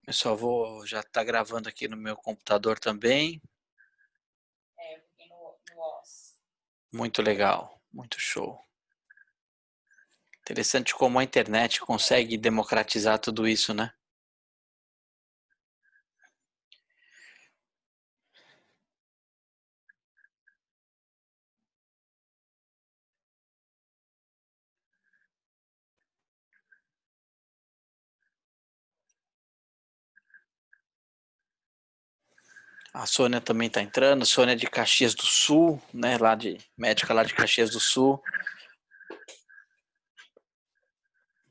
Eu só vou, já está gravando aqui no meu computador também. Eu fiquei no OS. Muito legal, muito show. Interessante como a internet consegue democratizar tudo isso, né? A Sônia também está entrando, Sônia de Caxias do Sul, né? Médica lá de Caxias do Sul. Não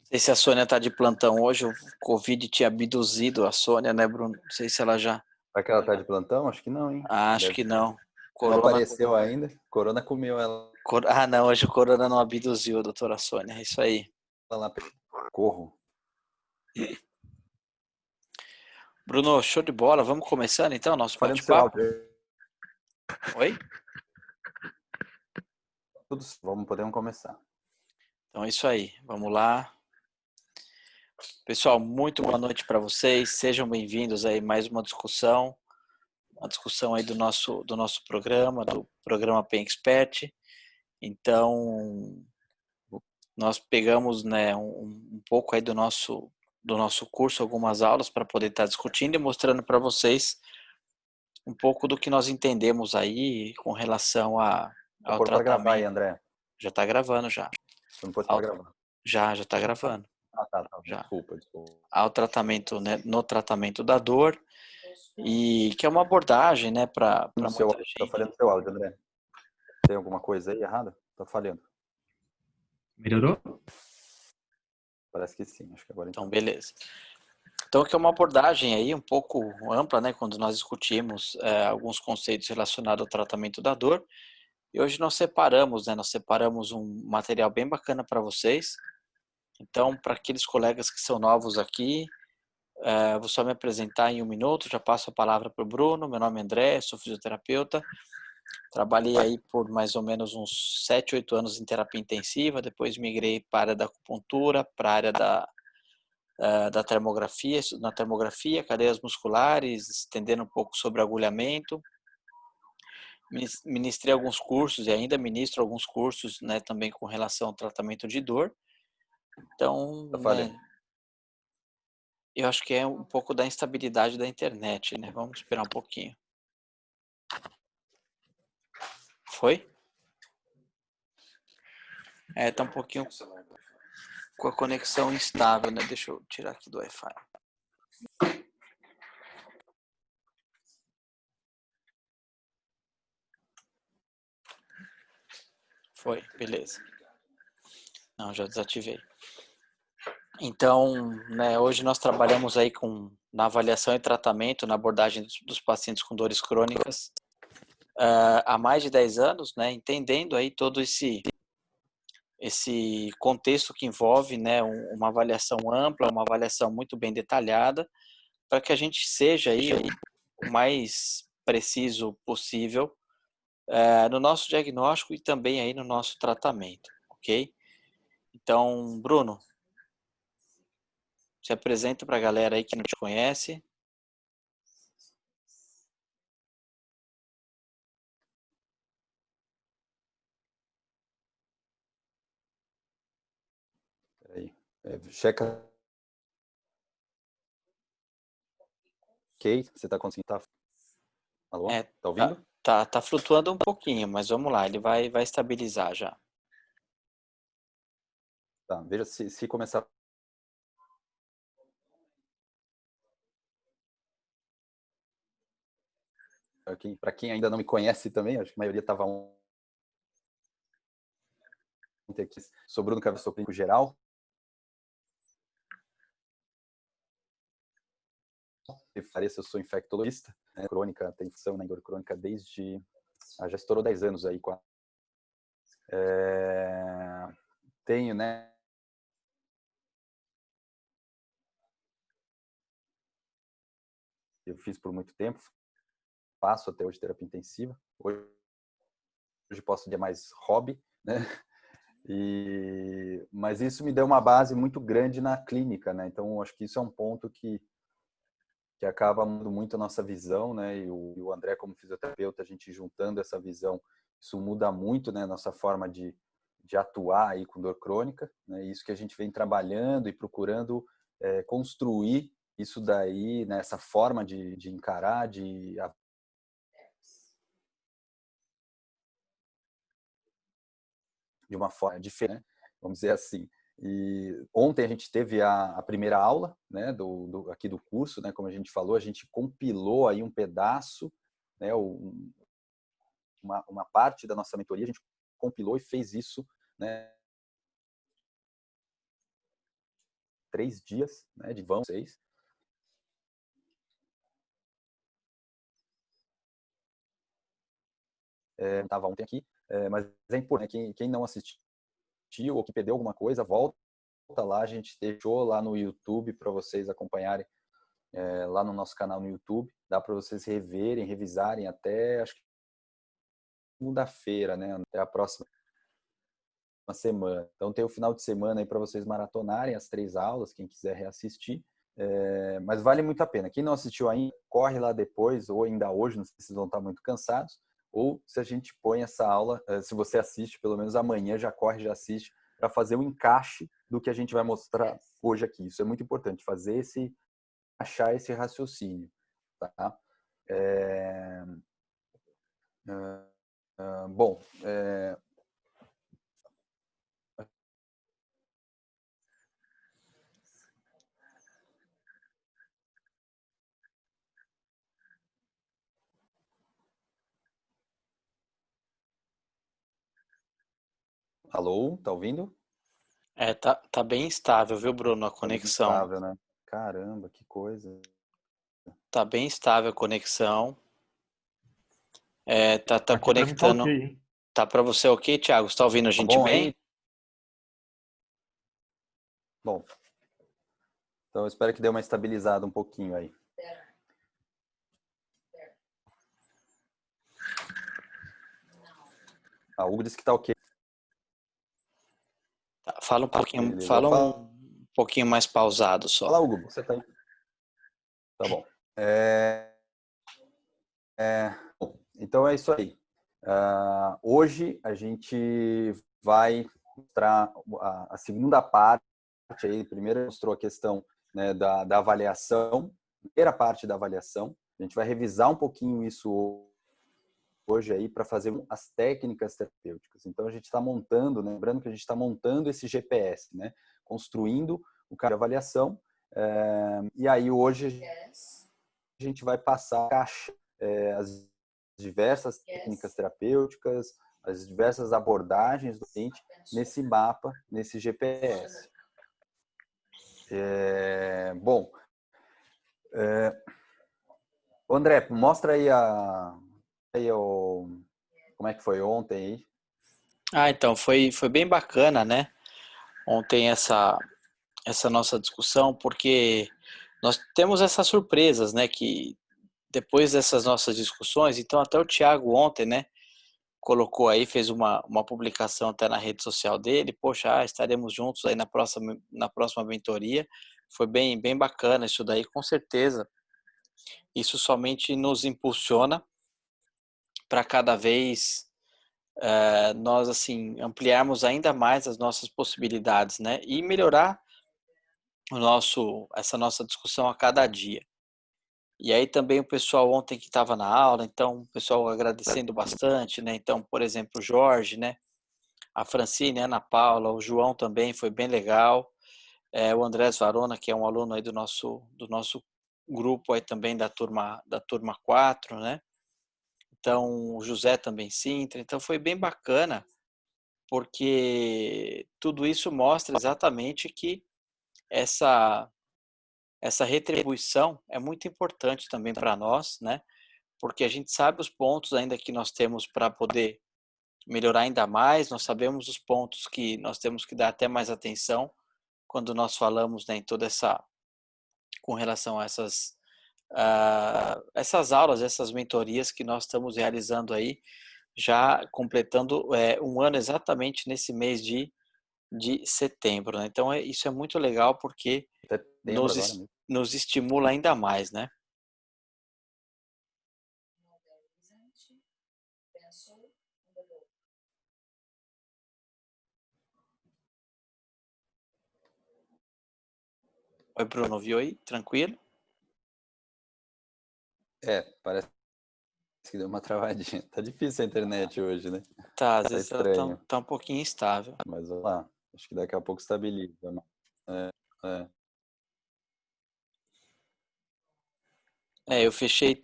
sei se a Sônia está de plantão hoje, o Covid tinha abduzido a Sônia, né, Bruno? Não sei se ela já. Será que ela tá de plantão? Acho que não, hein? Acho que não. Não Corona. apareceu ainda. Corona comeu ela Não, hoje o Corona não abduziu a doutora Sônia, é isso aí. lá. Corro. Bruno, show de bola. Vamos começando então o nosso Falando do seu bate-papo? áudio. Oi? Podemos começar. Então é isso aí, vamos lá. Pessoal, muito boa noite para vocês. Sejam bem-vindos aí a mais uma discussão aí do nosso programa, do programa Pen Expert. Então, nós pegamos, né, um pouco aí do nosso curso, algumas aulas para poder estar discutindo e mostrando para vocês um pouco do que nós entendemos aí com relação Vou ao pôr para gravar aí, tratamento. André. Já está gravando já. Você não pôs para gravar. Já está gravando. Tá. Já. Desculpa. Ao tratamento, né, no tratamento da dor, e que é uma abordagem, né, para muita Tá gente. falhando seu áudio, André. Tem alguma coisa aí errada? Tá falhando. Melhorou? Parece que sim. Acho que agora Então, então. beleza. Então, que é uma abordagem aí um pouco ampla, né, quando nós discutimos alguns conceitos relacionados ao tratamento da dor. E hoje nós separamos, né, um material bem bacana para vocês. Então, para aqueles colegas que são novos aqui, vou só me apresentar em um minuto, já passo a palavra para o Bruno. Meu nome é André, sou fisioterapeuta. Trabalhei aí por mais ou menos uns 7, 8 anos em terapia intensiva, depois migrei para a área da acupuntura, para a área da termografia, na termografia, cadeias musculares, entendendo um pouco sobre agulhamento. Ministrei alguns cursos e ainda ministro alguns cursos, né, também com relação ao tratamento de dor. Então, Tá né, falhando. eu acho que é um pouco da instabilidade da internet, né? Vamos esperar um pouquinho. Foi? Tá um pouquinho com a conexão instável, né? Deixa eu tirar aqui do Wi-Fi. Foi, beleza. Não, já desativei. Então, né, hoje nós trabalhamos aí na avaliação e tratamento, na abordagem dos pacientes com dores crônicas há mais de 10 anos, né, entendendo aí todo esse contexto que envolve, né, uma avaliação ampla, uma avaliação muito bem detalhada, para que a gente seja aí o mais preciso possível no nosso diagnóstico e também aí no nosso tratamento, ok? Então, Bruno, se apresenta para a galera aí que não te conhece. Peraí. Checa. Ok. Você tá conseguindo? Tá. Alô? Tá ouvindo? Tá flutuando um pouquinho, mas vamos lá, ele vai estabilizar já. Tá. Veja se começar. Para quem ainda não me conhece também, acho que a maioria estava ontem aqui. Sou Bruno Cabeço Clínico Geral. Eu sou infectologista, né, crônica, tem função na dor crônica desde... já estourou 10 anos aí. Tenho, né? Eu fiz por muito tempo, faço até hoje terapia intensiva. Hoje posso dizer mais hobby, né? Mas isso me deu uma base muito grande na clínica, né? Então, acho que isso é um ponto que que acaba mudando muito a nossa visão, né? E o André, como fisioterapeuta, a gente juntando essa visão, isso muda muito, né? Nossa forma de atuar aí com dor crônica, né? Isso que a gente vem trabalhando e procurando construir isso daí, né? Essa forma de encarar, de uma forma diferente, né? Vamos dizer assim. E ontem a gente teve a primeira aula, né, aqui do curso, né, como a gente falou, a gente compilou aí um pedaço, né, uma parte da nossa mentoria, a gente compilou e fez isso, né, 3 dias, né, de vão 6. Estava ontem aqui, mas é importante, né, quem não assistiu ou que perdeu alguma coisa, volta lá, a gente deixou lá no YouTube para vocês acompanharem, lá no nosso canal no YouTube, dá para vocês reverem, revisarem até, acho que segunda-feira, né, até a próxima semana. Então tem o final de semana aí para vocês maratonarem as 3 aulas, quem quiser reassistir. Mas vale muito a pena. Quem não assistiu ainda, corre lá depois, ou ainda hoje, não sei se vocês vão estar muito cansados, ou se a gente põe essa aula, se você assiste, pelo menos amanhã já corre, já assiste, para fazer o encaixe do que a gente vai mostrar hoje aqui. Isso é muito importante, achar esse raciocínio. Tá? Bom, alô, tá ouvindo? Tá bem estável, viu, Bruno, a Tá bem conexão. estável, né? Caramba, que coisa. Tá bem estável a conexão. Tá Aqui pra mim tá conectando. ok, hein? Tá para você ok, Thiago? Você tá ouvindo a Tá gente bom bem? aí? Bom, então eu espero que dê uma estabilizada um pouquinho aí. A Hugo disse que tá ok. Tá, fala Beleza. Fala, um pouquinho mais pausado só. Hugo, você tá aí? Tá bom. Bom, então é isso aí. Hoje a gente vai mostrar a segunda parte. Aí, primeiro mostrou a questão, né, da avaliação, primeira parte da avaliação. A gente vai revisar um pouquinho isso hoje aí para fazer as técnicas terapêuticas. Então a gente está montando, né, lembrando que a gente está montando esse GPS, né, construindo o caminho de avaliação. E aí hoje a gente vai passar a caixa, as diversas técnicas terapêuticas, as diversas abordagens do paciente nesse mapa, nesse GPS. Bom, André, mostra aí como é que foi ontem aí. Então, foi bem bacana, né? Ontem essa nossa discussão, porque nós temos essas surpresas, né? Que depois dessas nossas discussões, então até o Thiago ontem, né? Colocou aí, fez uma publicação até na rede social dele, poxa, estaremos juntos aí na próxima mentoria. Foi bem bacana isso daí, com certeza. Isso somente nos impulsiona para cada vez nós assim ampliarmos ainda mais as nossas possibilidades, né? E melhorar essa nossa discussão a cada dia. E aí também o pessoal ontem que estava na aula, então o pessoal agradecendo bastante, né? Então, por exemplo, o Jorge, né? A Francine, a Ana Paula, o João também foi bem legal. O Andrés Varona, que é um aluno aí do nosso grupo aí também da turma 4, né? Então, o José também Sintra. Então, foi bem bacana, porque tudo isso mostra exatamente que essa retribuição é muito importante também para nós, né? Porque a gente sabe os pontos ainda que nós temos para poder melhorar ainda mais, nós sabemos os pontos que nós temos que dar até mais atenção quando nós falamos, né, em toda essa, com relação a essas aulas, essas mentorias que nós estamos realizando aí, já completando um ano exatamente nesse mês de setembro, né? Então isso é muito legal porque Setembro agora mesmo. nos estimula ainda mais, né? Oi, Bruno, viu aí? Tranquilo? Parece que deu uma travadinha. Tá difícil a internet hoje, né? Tá, às Tá vezes ela tá, estranho. tá um pouquinho instável. Mas vamos lá. Acho que daqui a pouco estabiliza, né? É. Eu fechei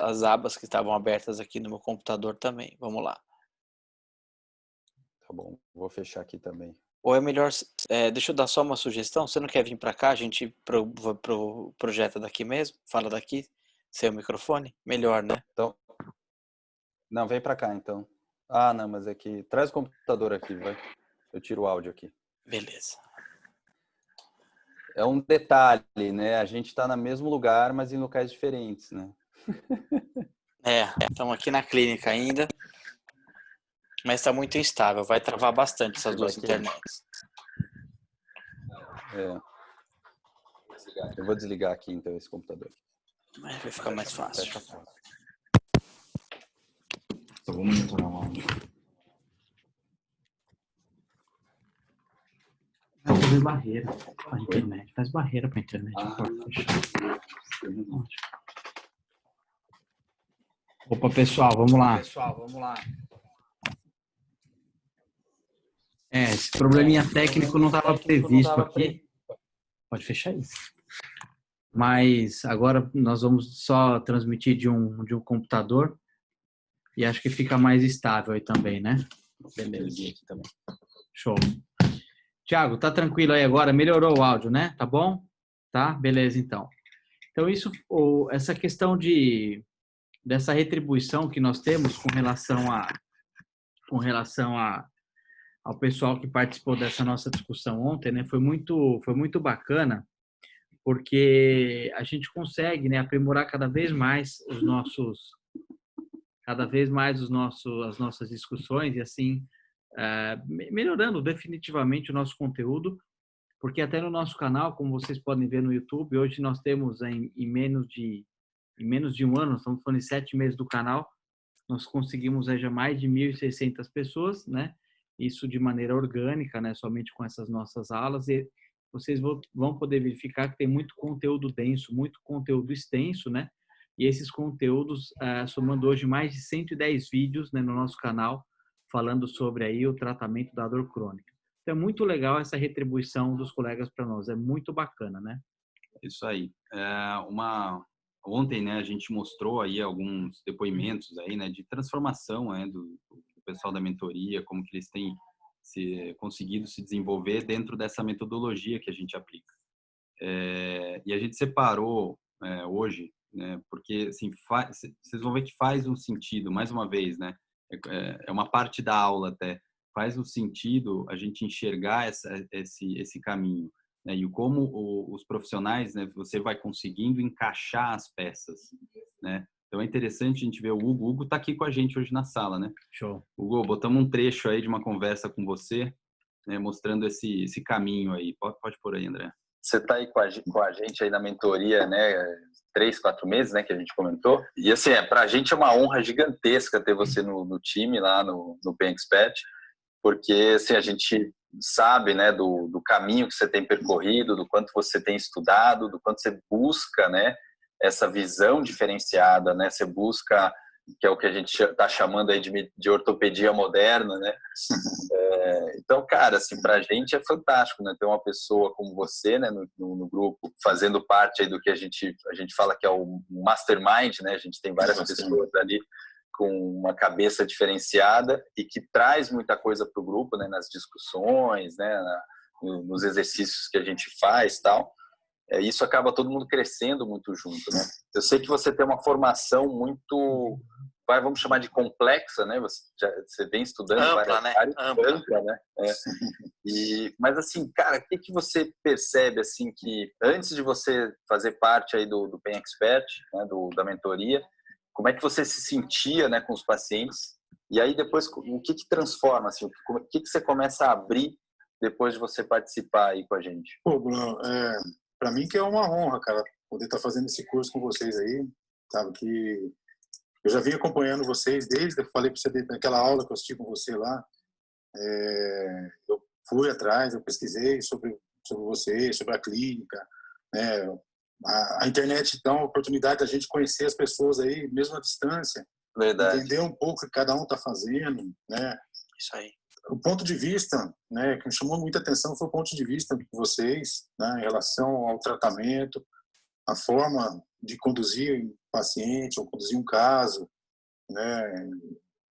as abas que estavam abertas aqui no meu computador também. Vamos lá. Tá bom. Vou fechar aqui também. Ou é melhor, deixa eu dar só uma sugestão. Você não quer vir para cá? A gente projeta daqui mesmo? Fala daqui, sem o microfone? Melhor, né? Então, não, vem pra cá então. Ah, não, mas é que traz o computador aqui, vai. Eu tiro o áudio aqui. Beleza. É um detalhe, né? A gente tá no mesmo lugar, mas em locais diferentes, né? Estamos aqui na clínica ainda, mas está muito instável. Vai travar bastante essas duas internets. Eu vou desligar aqui então esse computador. Vai ficar mais fácil. Fecha a porta. Só vou monitorar o áudio. Vou fazer barreira para a internet. Faz barreira para a internet. Opa, pessoal, vamos lá. Esse probleminha técnico não estava previsto aqui. Pode fechar isso. Mas agora nós vamos só transmitir de um computador e acho que fica mais estável aí também, né? Beleza. Show. Tiago, tá tranquilo aí agora? Melhorou o áudio, né? Tá bom? Tá? Beleza, então. Então, essa questão dessa retribuição que nós temos com relação ao pessoal que participou dessa nossa discussão ontem, né? Foi muito bacana, porque a gente consegue, né, aprimorar cada vez mais as nossas discussões e assim melhorando definitivamente o nosso conteúdo, porque até no nosso canal, como vocês podem ver no YouTube, hoje nós temos em menos de um ano, nós estamos falando em 7 meses do canal, nós conseguimos já mais de 1.600 pessoas, né? Isso de maneira orgânica, né? Somente com essas nossas aulas, e vocês vão poder verificar que tem muito conteúdo denso, muito conteúdo extenso, né? E esses conteúdos, somando hoje mais de 110 vídeos, né, no nosso canal, falando sobre aí o tratamento da dor crônica. Então é muito legal essa retribuição dos colegas para nós, é muito bacana, né? Isso aí. Ontem, né, a gente mostrou aí alguns depoimentos aí, né, de transformação, né, do pessoal da mentoria, como que eles têm conseguido se desenvolver dentro dessa metodologia que a gente aplica. E a gente separou hoje, né, porque assim, vocês vão ver que faz um sentido, mais uma vez, né, é uma parte da aula até, faz um sentido a gente enxergar esse caminho, né, e como os profissionais, né, você vai conseguindo encaixar as peças, né. Então é interessante a gente ver o Hugo. O Hugo está aqui com a gente hoje na sala, né? Show. Hugo, botamos um trecho aí de uma conversa com você, né, mostrando esse caminho aí. Pode pôr aí, André. Você está aí com a gente aí na mentoria, né? 3, 4 meses, né? Que a gente comentou. E assim, para a gente é uma honra gigantesca ter você no time lá no Pain Expert, porque assim, a gente sabe, né, do caminho que você tem percorrido, do quanto você tem estudado, do quanto você busca, né, essa visão diferenciada, né, você busca, que é o que a gente está chamando aí de ortopedia moderna, né. Então, cara, assim, para a gente é fantástico, né, ter uma pessoa como você, né, no grupo, fazendo parte aí do que a gente fala que é o mastermind, né, a gente tem várias pessoas ali com uma cabeça diferenciada e que traz muita coisa para o grupo, né, nas discussões, né, nos exercícios que a gente faz, tal. Isso acaba todo mundo crescendo muito junto, né? Eu sei que você tem uma formação muito, vamos chamar de complexa, né? Você vem estudando Ampla, né? Ampla, né? Mas assim, cara, o que você percebe assim que antes de você fazer parte aí do Pain Expert, né, da mentoria, como é que você se sentia, né, com os pacientes? E aí depois, o que transforma, assim, o que você começa a abrir depois de você participar aí com a gente? Pô, Bruno, para mim que é uma honra, cara, poder estar fazendo esse curso com vocês aí, sabe, que eu já vim acompanhando vocês desde, eu falei para você, daquela aula que eu assisti com você lá, eu fui atrás, eu pesquisei sobre sobre vocês, sobre a clínica, né? A internet dá uma oportunidade da gente conhecer as pessoas aí, mesmo à distância, Verdade. entender um pouco o que cada um está fazendo, né? Isso aí. O ponto de vista, né, que me chamou muita atenção foi o ponto de vista de vocês, né, em relação ao tratamento, a forma de conduzir um paciente ou conduzir um caso, né?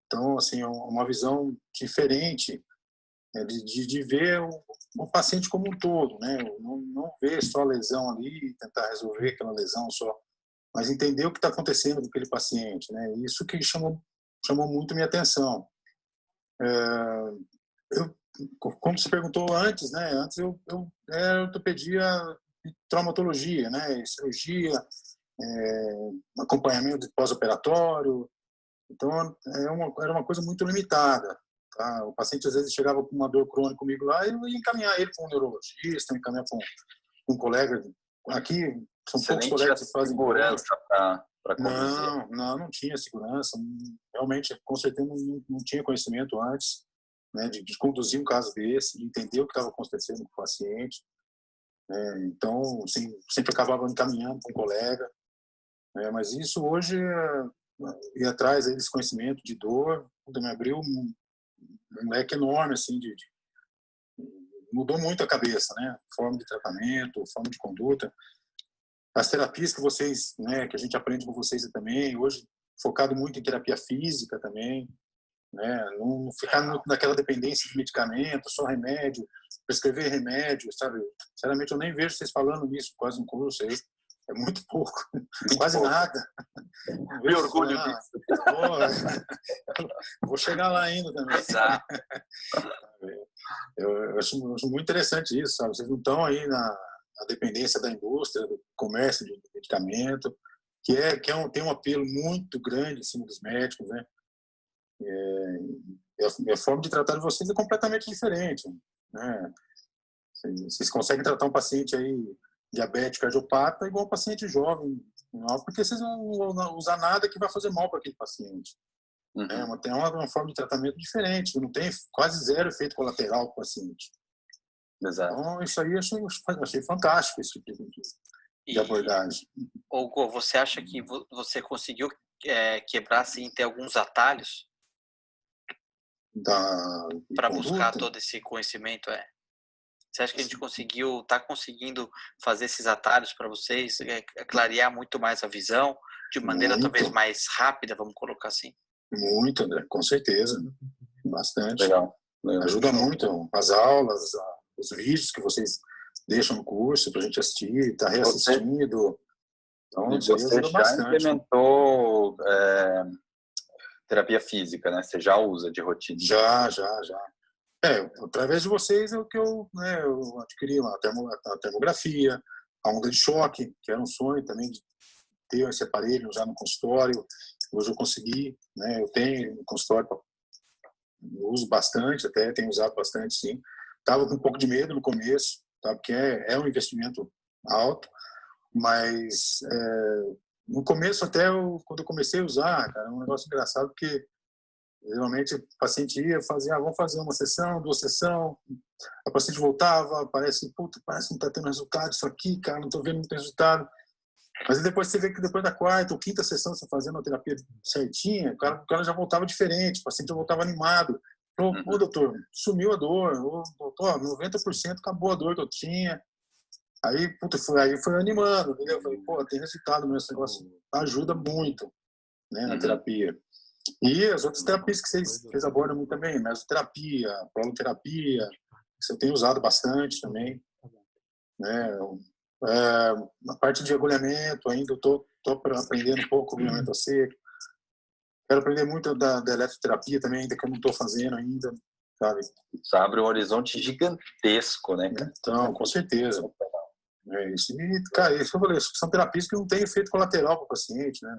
Então, assim, é uma visão diferente, né, de ver o paciente como um todo, né? Não ver só a lesão ali e tentar resolver aquela lesão só, mas entender o que está acontecendo com aquele paciente, né? Isso que chamou muito minha atenção. Como você perguntou antes, né? Antes eu era ortopedia e traumatologia, né? Cirurgia, acompanhamento pós-operatório. Então, era uma coisa muito limitada. Tá? O paciente, às vezes, chegava com uma dor crônica comigo lá, eu ia encaminhar ele para um neurologista, encaminhar para um colega. Aqui, são poucos colegas que fazem segurança para conduzir. Não tinha segurança. Realmente, com certeza, não tinha conhecimento antes, né, de conduzir um caso desse, de entender o que estava acontecendo com o paciente. Então, assim, sempre acabava encaminhando para um colega. Mas isso hoje, ir atrás desse conhecimento de dor, me abriu um leque enorme, assim, mudou muito a cabeça, né? Forma de tratamento, forma de conduta. As terapias que vocês, né, que a gente aprende com vocês também, hoje focado muito em terapia física também, né? Não ficar muito naquela dependência de medicamento, só remédio, prescrever remédio, sabe? Sinceramente, eu nem vejo vocês falando nisso quase no curso aí. É muito pouco, quase pouco. Nada. Me orgulho disso. Vou chegar lá ainda também. Exato. Eu acho muito interessante isso, sabe? Vocês não estão aí na dependência da indústria, do comércio de medicamento, tem um apelo muito grande em cima dos médicos, né? A forma de tratar de vocês é completamente diferente, né? Vocês conseguem tratar um paciente aí diabético, cardiopata, igual um paciente jovem, não, porque vocês não vão usar nada que vai fazer mal para aquele paciente. Uhum. Tem uma forma de tratamento diferente, não tem quase zero efeito colateral para o paciente. Exato. Então, isso aí eu achei fantástico, esse tipo de abordagem. Hugo, você acha que você conseguiu quebrar, assim, ter alguns atalhos para buscar todo esse conhecimento? Você acha que a gente está conseguindo fazer esses atalhos para vocês, clarear muito mais a visão, de maneira talvez mais rápida, vamos colocar assim? Muito, André, com certeza. Bastante. Legal. Ajuda muito as aulas, os vídeos que vocês deixam no curso para a gente assistir, tá reassistindo. Então, isso você ajuda já bastante. implementou terapia física, né? Você já usa de rotina? Já. Através de vocês é o que eu adquiri a termografia, a onda de choque, que era um sonho também de ter esse aparelho já no consultório. Hoje eu consegui, né? Eu tenho no consultório, eu uso bastante, até tenho usado bastante, sim. Estava com um pouco de medo no começo, tá? Porque é um investimento alto, mas no começo até quando eu comecei a usar, cara, é um negócio engraçado, porque geralmente o paciente ia fazer, vamos fazer uma sessão, 2 sessões, a paciente voltava, parece que não está tendo resultado isso aqui, cara, não estou vendo muito resultado. Mas depois você vê que depois da 4ª ou 5ª sessão, você fazendo a terapia certinha, o cara já voltava diferente, o paciente já voltava animado. Falou, ô doutor, sumiu a dor, doutor, 90% acabou a dor que eu tinha. Aí, aí foi animando, entendeu? Eu falei, tem resultado mesmo, esse negócio ajuda muito, né, na terapia. E as outras terapias que vocês abordam muito também, mesoterapia, proloterapia, que eu tenho usado bastante também. Né? Na parte de agulhamento, ainda estou aprendendo um pouco agulhamento a seco. Quero aprender muito da eletroterapia também, ainda que eu não estou fazendo ainda, sabe? Isso abre um horizonte gigantesco, né? Então, com certeza. Isso. E, cara, isso que eu falei, são terapias que não têm efeito colateral para o paciente, né?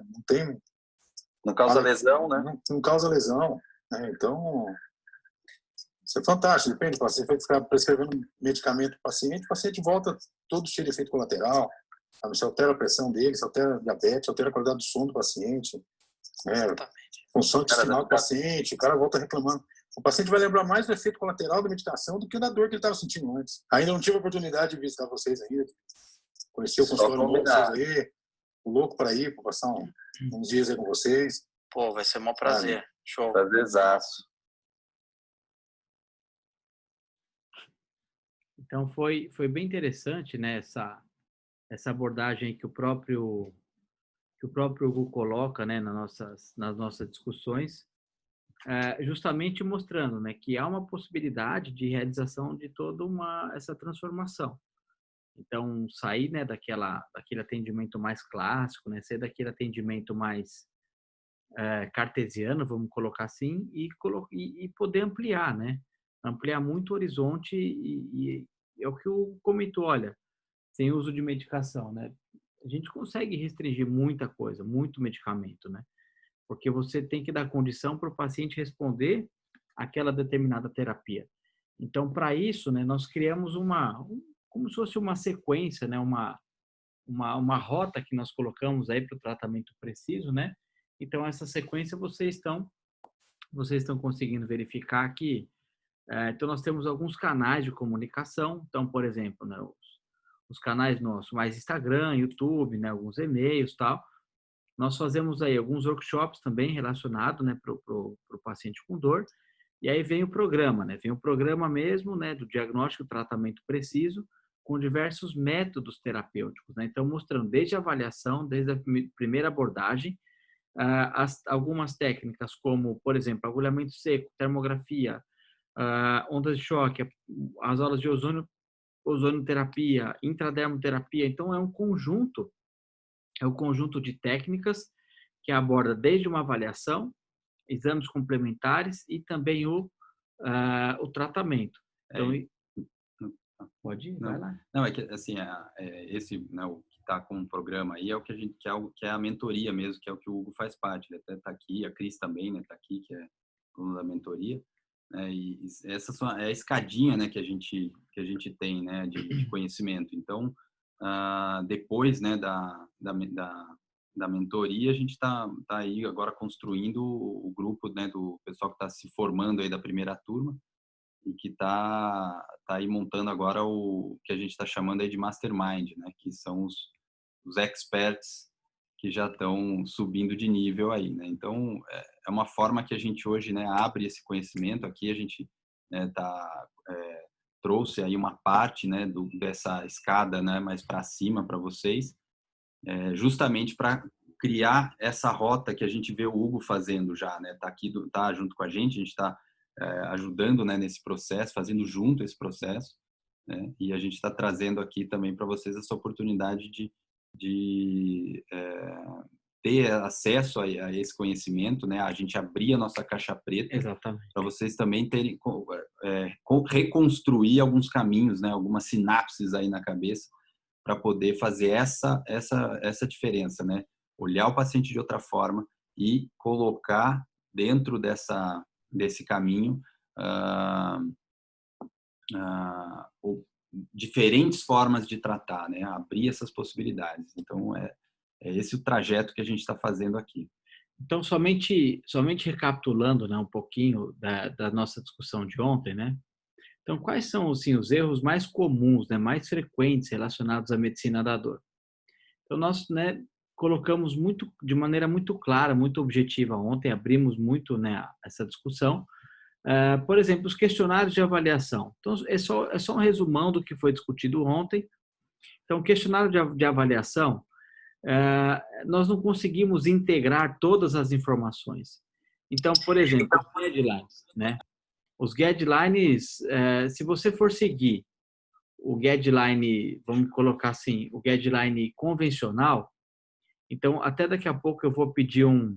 Não causa lesão, né? Não causa lesão. Né? Então, isso é fantástico. Depende, você vai ficar prescrevendo medicamento para o paciente volta todo cheio de efeito colateral. Sabe? Você altera a pressão dele, você altera a diabetes, altera a qualidade do sono do paciente. Função intestinal do paciente, o cara volta reclamando. o paciente vai lembrar mais do efeito colateral da medicação do que da dor que ele estava sentindo antes. Ainda não tive a oportunidade de visitar vocês ainda, conhecer o consultório novo de vocês aí, o louco para ir, para passar uns dias aí com vocês. Pô, vai ser um prazer. Show. Prazerzaço. Então foi bem interessante, né, essa abordagem que o próprio Hugo coloca, né, nas nossas discussões, justamente mostrando, né, que há uma possibilidade de realização de toda essa transformação. Então sair, né, daquele atendimento mais clássico, né, sair daquele atendimento mais cartesiano, vamos colocar assim, e poder ampliar, né, ampliar muito o horizonte e é o que o comentou, olha, sem uso de medicação, né? A gente consegue restringir muita coisa, muito medicamento, né? Porque você tem que dar condição para o paciente responder àquela determinada terapia. Então, para isso, né, nós criamos como se fosse uma sequência, né? Uma rota que nós colocamos aí para o tratamento preciso, né? Então, essa sequência vocês estão conseguindo verificar aqui. Então, nós temos alguns canais de comunicação. Então, por exemplo, né, os canais nossos, mais Instagram, YouTube, né, alguns e-mails e tal. Nós fazemos aí alguns workshops também relacionados, né, para o paciente com dor. E aí vem o programa, né? Vem o programa mesmo, né, do diagnóstico e tratamento preciso, com diversos métodos terapêuticos, né? Então, mostrando desde a avaliação, desde a primeira abordagem, algumas técnicas como, por exemplo, agulhamento seco, termografia, ondas de choque, as aulas de ozonoterapia, intradermoterapia. Então, é um conjunto de técnicas que aborda desde uma avaliação, exames complementares e também o tratamento. Então, pode ir, vai lá. Não, é que assim, esse, né, o que está com o programa aí é o que a gente que é a mentoria mesmo, que é o que o Hugo faz parte. Ele até está aqui, a Cris também, né, está aqui, que é aluno da mentoria. E essa é a escadinha, né, que a gente tem, né, de conhecimento. Então, depois, né, da mentoria, a gente está aí agora construindo o grupo, né, do pessoal que está se formando aí da primeira turma e que tá aí montando agora o que a gente está chamando aí de mastermind, né, que são os experts que já estão subindo de nível aí, né? Então, é uma forma que a gente hoje, né, abre esse conhecimento. Aqui a gente, né, trouxe aí uma parte, né, dessa escada, né, mais para cima para vocês, justamente para criar essa rota que a gente vê o Hugo fazendo já, né? Tá junto com a gente está ajudando, né, nesse processo, fazendo junto esse processo, né? E a gente está trazendo aqui também para vocês essa oportunidade de ter acesso a esse conhecimento, né? A gente abrir a nossa caixa preta para vocês também terem reconstruir alguns caminhos, né? Algumas sinapses aí na cabeça para poder fazer essa diferença, né? Olhar o paciente de outra forma e colocar dentro desse caminho diferentes formas de tratar, né? Abrir essas possibilidades. Então, é esse o trajeto que a gente está fazendo aqui. Então, somente recapitulando, né, um pouquinho da nossa discussão de ontem, né? Então, quais são, assim, os erros mais comuns, né, mais frequentes relacionados à medicina da dor? Então, nós, né, colocamos de maneira muito clara, muito objetiva ontem, abrimos muito, né, essa discussão. Por exemplo, os questionários de avaliação. Então, é só um resumão do que foi discutido ontem. Então, o questionário de avaliação, nós não conseguimos integrar todas as informações. Então, por exemplo, os guidelines, né? Os guidelines, se você for seguir o guideline, vamos colocar assim, o guideline convencional, então, até daqui a pouco eu vou pedir um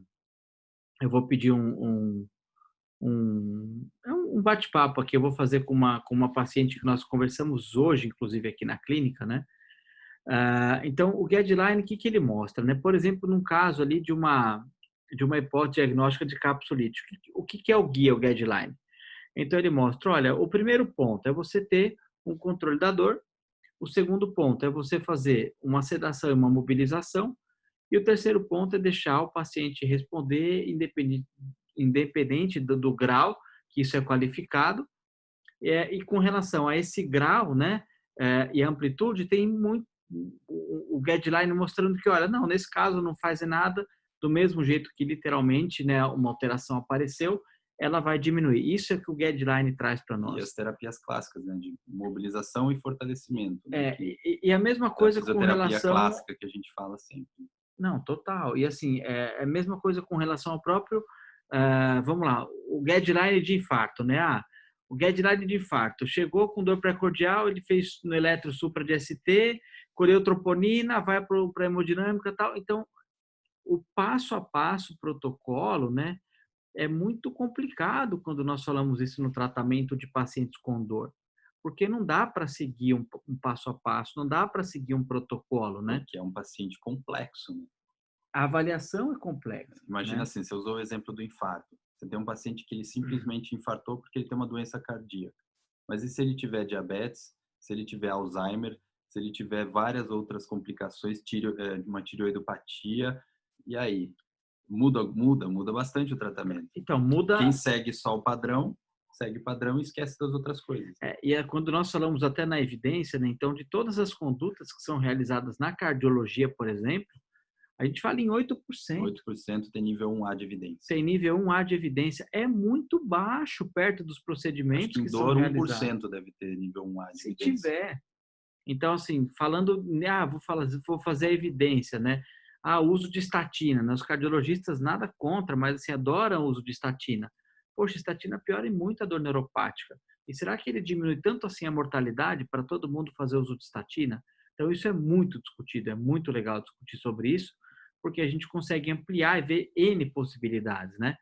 bate-papo aqui, eu vou fazer com uma paciente que nós conversamos hoje, inclusive aqui na clínica, né? Então, o guideline, o que ele mostra, né? Por exemplo, num caso ali de uma hipótese diagnóstica de capsulite, o que é o guideline? Então, ele mostra, olha, o primeiro ponto é você ter um controle da dor, o segundo ponto é você fazer uma sedação e uma mobilização, e o terceiro ponto é deixar o paciente responder independente do grau que isso é qualificado. E com relação a esse grau, né, e a amplitude, tem muito o guideline mostrando que, olha, não, nesse caso não faz nada, do mesmo jeito que literalmente, né, uma alteração apareceu, ela vai diminuir. Isso é que o guideline traz para nós. E as terapias clássicas, né, de mobilização e fortalecimento. Né, e a mesma coisa com relação... clássica que a gente fala sempre. Não, total. E assim, é a mesma coisa com relação ao próprio, vamos lá, o guideline de infarto, né? O guideline de infarto chegou com dor precordial, ele fez no eletro supra de ST, colheu troponina, vai para a hemodinâmica e tal. Então, o passo a passo, o protocolo, né? É muito complicado quando nós falamos isso no tratamento de pacientes com dor. Porque não dá para seguir um passo a passo, não dá para seguir um protocolo, né? Porque é um paciente complexo, né? A avaliação é complexa. Imagina, né? assim, você usou o exemplo do infarto. Você tem um paciente que ele simplesmente infartou porque ele tem uma doença cardíaca. Mas e se ele tiver diabetes, se ele tiver Alzheimer, se ele tiver várias outras complicações, uma tireoidopatia, e aí? Muda bastante o tratamento. Então, muda... Quem segue só o padrão, segue o padrão e esquece das outras coisas. Quando nós falamos até na evidência, né, então, de todas as condutas que são realizadas na cardiologia, por exemplo, a gente fala em 8%. 8% tem nível 1A de evidência. Tem nível 1A de evidência. É muito baixo perto dos procedimentos que são realizados. 1% deve ter nível 1A de Se evidência. tiver. Então, assim, falando... vou fazer a evidência, né? O uso de estatina. Né? Os cardiologistas nada contra, mas assim, adoram o uso de estatina. Poxa, estatina piora muito a dor neuropática. E será que ele diminui tanto assim a mortalidade para todo mundo fazer uso de estatina? Então, isso é muito discutido. É muito legal discutir sobre isso, porque a gente consegue ampliar e ver N possibilidades, né?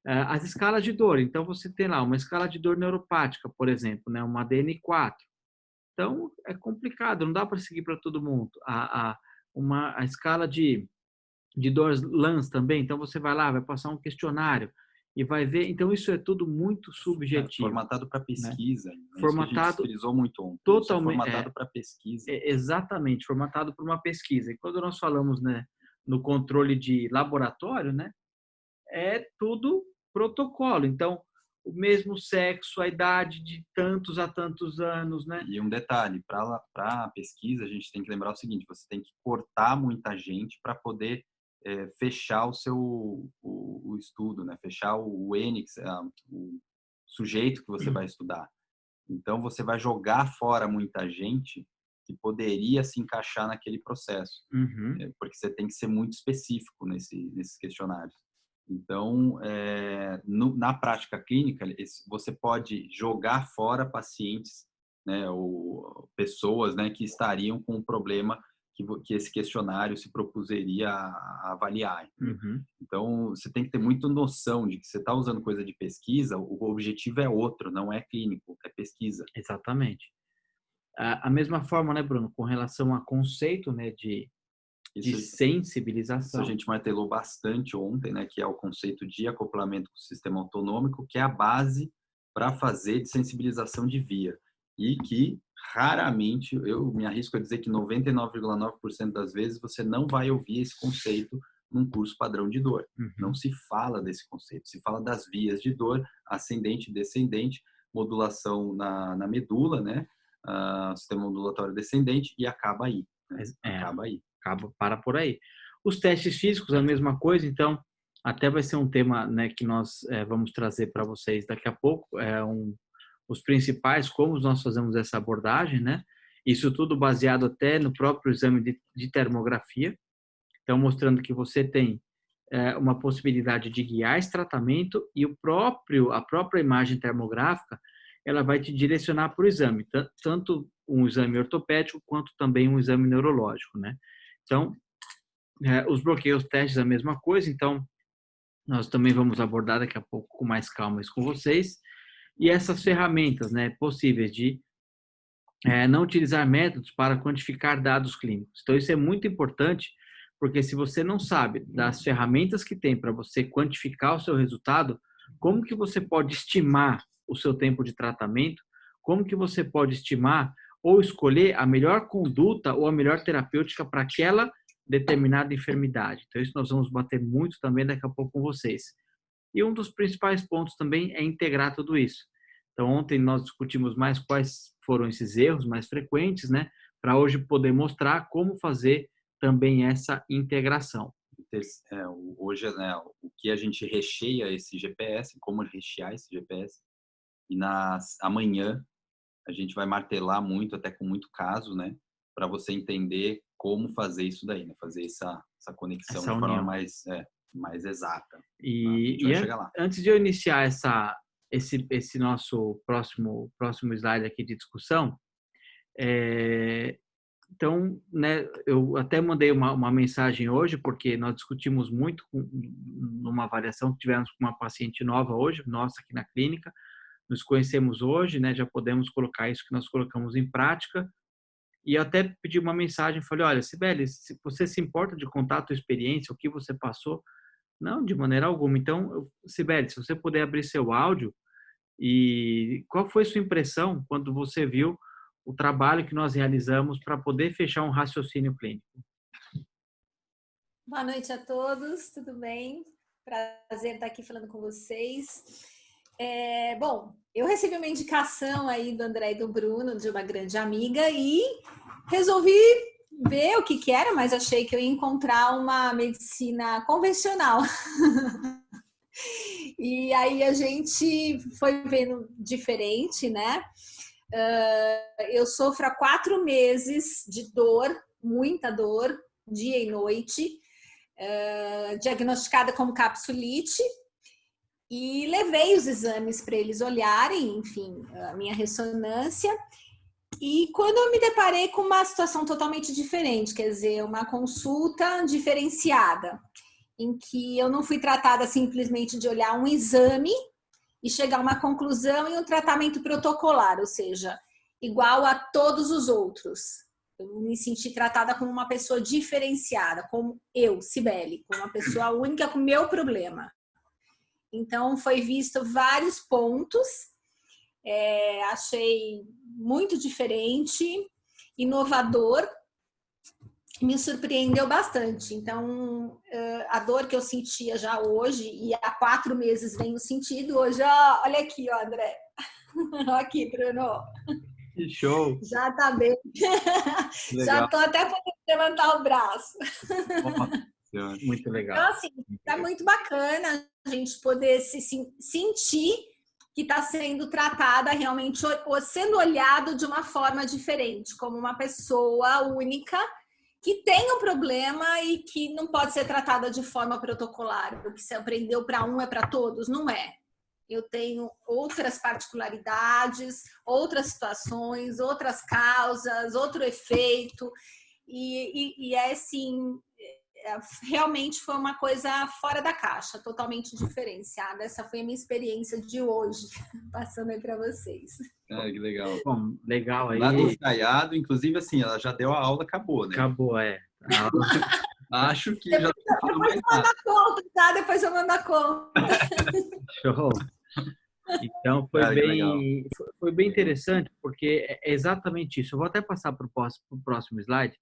As escalas de dor. Então, você tem lá uma escala de dor neuropática, por exemplo, né? Uma DN4. Então, é complicado, não dá para seguir para todo mundo. A escala de dor LANS também. Então, você vai lá, vai passar um questionário e vai ver. Então, isso é tudo muito subjetivo. Formatado para pesquisa. Né? Formatado, isso que a gente frisou muito ontem. Totalmente. Formatado para pesquisa. Exatamente, formatado para uma pesquisa. E quando nós falamos, né, no controle de laboratório, né, é tudo protocolo. Então, o mesmo sexo, a idade de tantos a tantos anos, né? E um detalhe, para a pesquisa, a gente tem que lembrar o seguinte, você tem que cortar muita gente para poder fechar o estudo, né? Fechar o N, o sujeito que você vai estudar. Então, você vai jogar fora muita gente que poderia se encaixar naquele processo. Porque você tem que ser muito específico nesses questionários. Então, na prática clínica, você pode jogar fora pacientes, né, ou pessoas, né, que estariam com um problema que esse questionário se propuseria a avaliar. Então, você tem que ter muita noção de que você está usando coisa de pesquisa, o objetivo é outro, não é clínico, é pesquisa. Exatamente. A mesma forma, né, Bruno, com relação a conceito, né, de sensibilização. Isso a gente martelou bastante ontem, né, que é o conceito de acoplamento com o sistema autonômico, que é a base para fazer de sensibilização de via. E que raramente, eu me arrisco a dizer que 99,9% das vezes você não vai ouvir esse conceito num curso padrão de dor. Não se fala desse conceito, se fala das vias de dor, ascendente e descendente, modulação na medula, né, sistema modulatório descendente, e acaba aí. Né? Acaba aí. Para por aí. Os testes físicos, a mesma coisa, então, até vai ser um tema, né, que nós vamos trazer para vocês daqui a pouco, os principais, como nós fazemos essa abordagem, né? Isso tudo baseado até no próprio exame de termografia, então mostrando que você tem uma possibilidade de guiar esse tratamento e a própria imagem termográfica, ela vai te direcionar para o exame, tanto um exame ortopédico quanto também um exame neurológico, né? Então, os bloqueios testes, a mesma coisa, então nós também vamos abordar daqui a pouco com mais calma isso com vocês. E essas ferramentas, né, possíveis de não utilizar métodos para quantificar dados clínicos. Então, isso é muito importante, porque se você não sabe das ferramentas que tem para você quantificar o seu resultado, como que você pode estimar o seu tempo de tratamento, como que você pode estimar ou escolher a melhor conduta ou a melhor terapêutica para aquela determinada enfermidade. Então, isso nós vamos bater muito também daqui a pouco com vocês. E um dos principais pontos também é integrar tudo isso. Então, ontem nós discutimos mais quais foram esses erros mais frequentes, né? Para hoje poder mostrar como fazer também essa integração. Hoje, né, o que a gente recheia esse GPS, como rechear esse GPS, e amanhã a gente vai martelar muito, até com muito caso, né, para você entender como fazer isso daí, né, fazer essa conexão Essa de forma união. mais exata. A E, gente vai chegar lá. antes de eu iniciar esse nosso próximo slide aqui de discussão, então, né, eu até mandei uma mensagem hoje, porque nós discutimos muito numa avaliação que tivemos com uma paciente nova hoje, nossa aqui na clínica, nos conhecemos hoje, né, já podemos colocar isso que nós colocamos em prática, e eu até pedi uma mensagem, falei, olha, Sibeli, se você se importa de contar a tua experiência, o que você passou? Não, de maneira alguma. Então, Sibeli, se você puder abrir seu áudio, e qual foi sua impressão quando você viu o trabalho que nós realizamos para poder fechar um raciocínio clínico? Boa noite a todos, tudo bem? Prazer estar aqui falando com vocês. Bom, eu recebi uma indicação aí do André e do Bruno, de uma grande amiga, e resolvi ver o que era, mas achei que eu ia encontrar uma medicina convencional. E aí a gente foi vendo diferente, né? Eu sofro há 4 meses de dor, muita dor, dia e noite, diagnosticada como capsulite, e levei os exames para eles olharem, enfim, a minha ressonância. E quando eu me deparei com uma situação totalmente diferente, quer dizer, uma consulta diferenciada, em que eu não fui tratada simplesmente de olhar um exame e chegar a uma conclusão e um tratamento protocolar, ou seja, igual a todos os outros. Eu me senti tratada como uma pessoa diferenciada, como eu, Sibeli, como uma pessoa única com o meu problema. Então, foi visto vários pontos, achei muito diferente, inovador, me surpreendeu bastante. Então, a dor que eu sentia já hoje, e há 4 meses venho sentindo, hoje, olha aqui, ó, André. Aqui, Bruno. Que show! Já tá bem. Já tô até podendo levantar o braço. Muito legal. Então, assim, tá muito bacana a gente poder se sentir que está sendo tratada realmente, ou sendo olhado de uma forma diferente, como uma pessoa única que tem um problema e que não pode ser tratada de forma protocolar. O que você aprendeu para um é para todos, não é. Eu tenho outras particularidades, outras situações, outras causas, outro efeito, e é assim, realmente foi uma coisa fora da caixa, totalmente diferenciada. Essa foi a minha experiência de hoje, passando aí para vocês. Que legal. Bom, legal aí. Nada ensaiado, inclusive assim, ela já deu a aula, acabou, né? Acabou, Acho que já não falou mais nada. Conta, tá? Depois eu mando a conta. Show. Então, foi bem interessante, porque é exatamente isso. Eu vou até passar para o próximo slide,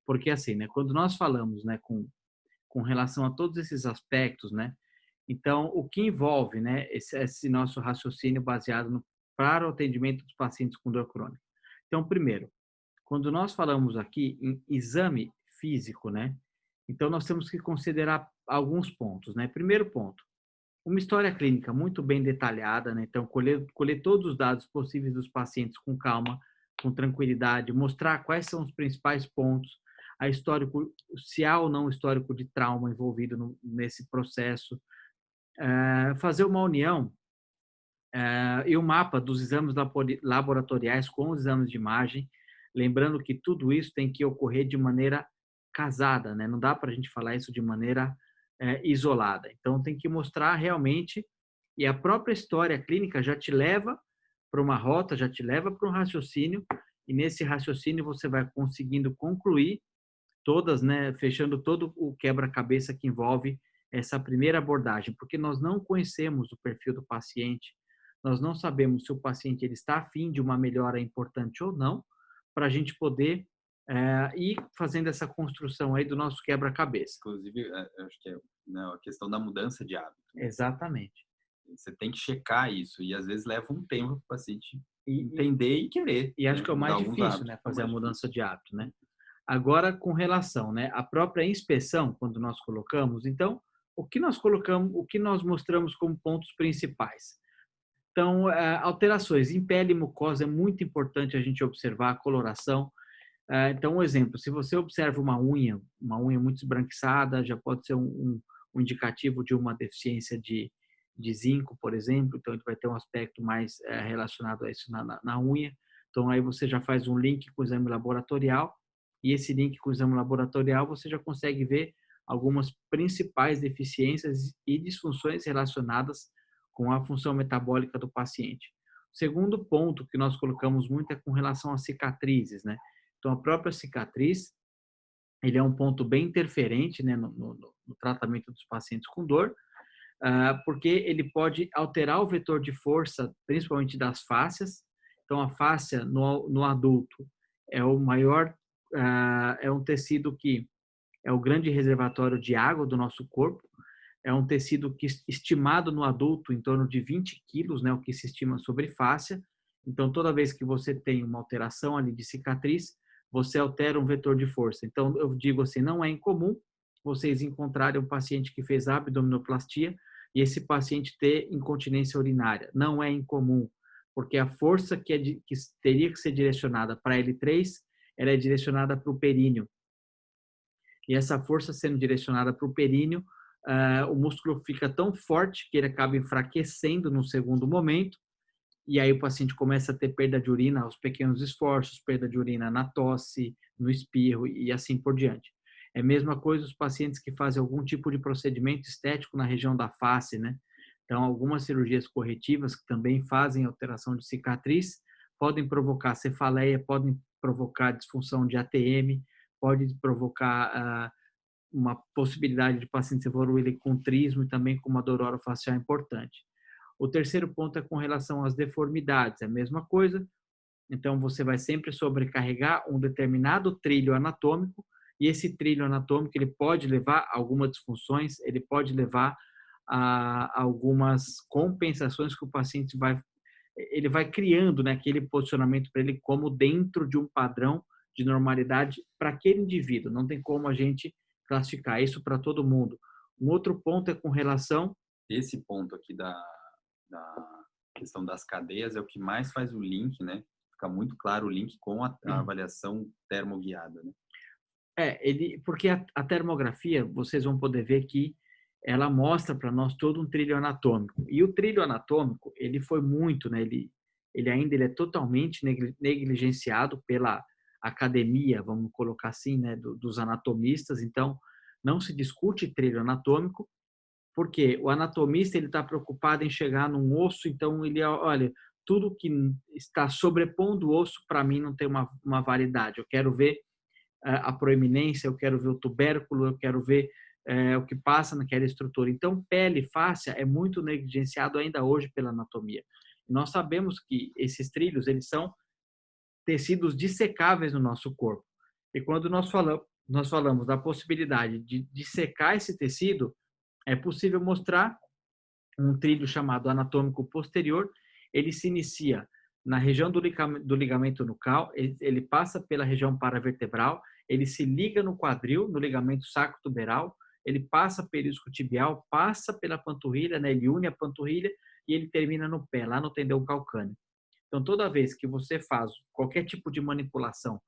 porque assim, né, quando nós falamos, né, com relação a todos esses aspectos, né, então, o que envolve, né, esse nosso raciocínio baseado para o atendimento dos pacientes com dor crônica. Então, primeiro, quando nós falamos aqui em exame físico, né, então nós temos que considerar alguns pontos, né. Primeiro ponto, uma história clínica muito bem detalhada, né, então colher todos os dados possíveis dos pacientes com calma, com tranquilidade, mostrar quais são os principais pontos, a histórico, se há ou não histórico de trauma envolvido nesse processo, fazer uma união e o mapa dos exames laboratoriais com os exames de imagem, lembrando que tudo isso tem que ocorrer de maneira casada, né? Não dá para a gente falar isso de maneira isolada. Então, tem que mostrar realmente, e a própria história clínica já te leva para uma rota, já te leva para um raciocínio, e nesse raciocínio você vai conseguindo concluir todas, né? Fechando todo o quebra-cabeça que envolve essa primeira abordagem, porque nós não conhecemos o perfil do paciente, nós não sabemos se o paciente ele está afim de uma melhora importante ou não, para a gente poder e fazendo essa construção aí do nosso quebra-cabeça. Inclusive, eu acho que é, né, a questão da mudança de hábito. Exatamente. Você tem que checar isso e às vezes leva um tempo para o paciente entender e querer. E acho né, que é o mudar mais alguns difícil, hábitos, né? é o Fazer a mais mudança de hábito, né? Agora, com relação, né? A própria inspeção, quando nós colocamos, então, o que nós colocamos, o que nós mostramos como pontos principais? Então, alterações em pele e mucosa é muito importante a gente observar a coloração. Então, um exemplo, se você observa uma unha muito esbranquiçada, já pode ser um indicativo de uma deficiência de zinco, por exemplo. Então, ele vai ter um aspecto mais relacionado a isso na unha. Então, aí você já faz um link com o exame laboratorial, e esse link com o exame laboratorial você já consegue ver algumas principais deficiências e disfunções relacionadas com a função metabólica do paciente. O segundo ponto que nós colocamos muito é com relação às cicatrizes, né? Então, a própria cicatriz, ele é um ponto bem interferente, né, no tratamento dos pacientes com dor, porque ele pode alterar o vetor de força, principalmente das fáscias. Então, a fáscia no adulto é o maior, é um tecido que é o grande reservatório de água do nosso corpo. É um tecido que estimado no adulto em torno de 20 quilos, né, o que se estima sobre fáscia. Então, toda vez que você tem uma alteração ali de cicatriz, você altera um vetor de força. Então, eu digo assim, não é incomum vocês encontrarem um paciente que fez abdominoplastia e esse paciente ter incontinência urinária. Não é incomum, porque a força que teria que ser direcionada para L3, ela é direcionada para o períneo. E essa força sendo direcionada para o períneo, o músculo fica tão forte que ele acaba enfraquecendo no segundo momento, e aí o paciente começa a ter perda de urina aos pequenos esforços, perda de urina na tosse, no espirro e assim por diante. É a mesma coisa os pacientes que fazem algum tipo de procedimento estético na região da face, né? Então, algumas cirurgias corretivas que também fazem alteração de cicatriz podem provocar cefaleia, podem provocar disfunção de ATM, pode provocar uma possibilidade de pacientes evoluírem com trismo e também com uma dor orofacial importante. O terceiro ponto é com relação às deformidades, é a mesma coisa. Então, você vai sempre sobrecarregar um determinado trilho anatômico e esse trilho anatômico ele pode levar a algumas disfunções, ele pode levar a algumas compensações que o paciente ele vai criando, né, aquele posicionamento para ele como dentro de um padrão de normalidade para aquele indivíduo. Não tem como a gente classificar isso para todo mundo. Um outro ponto é com relação... Esse ponto aqui da questão das cadeias é o que mais faz o link, né? Fica muito claro o link com a avaliação termoguiada, né? Porque a termografia, vocês vão poder ver que ela mostra para nós todo um trilho anatômico. E o trilho anatômico, ele foi muito, né? Ele é totalmente negligenciado pela academia, vamos colocar assim, né? Dos anatomistas. Então, não se discute trilho anatômico, porque o anatomista ele está preocupado em chegar num osso, então ele olha, tudo que está sobrepondo o osso para mim não tem uma validade. Eu quero ver a proeminência, eu quero ver o tubérculo, eu quero ver o que passa naquela estrutura. Então, pele e fáscia é muito negligenciado ainda hoje pela anatomia. Nós sabemos que esses trilhos eles são tecidos dissecáveis no nosso corpo. E quando nós falamos da possibilidade de dissecar esse tecido, é possível mostrar um trilho chamado anatômico posterior. Ele se inicia na região do ligamento nucal, ele passa pela região paravertebral, ele se liga no quadril, no ligamento sacrotuberal, ele passa pelo isquiotibial, passa pela panturrilha, né? Ele une a panturrilha e ele termina no pé, lá no tendão calcâneo. Então, toda vez que você faz qualquer tipo de manipulação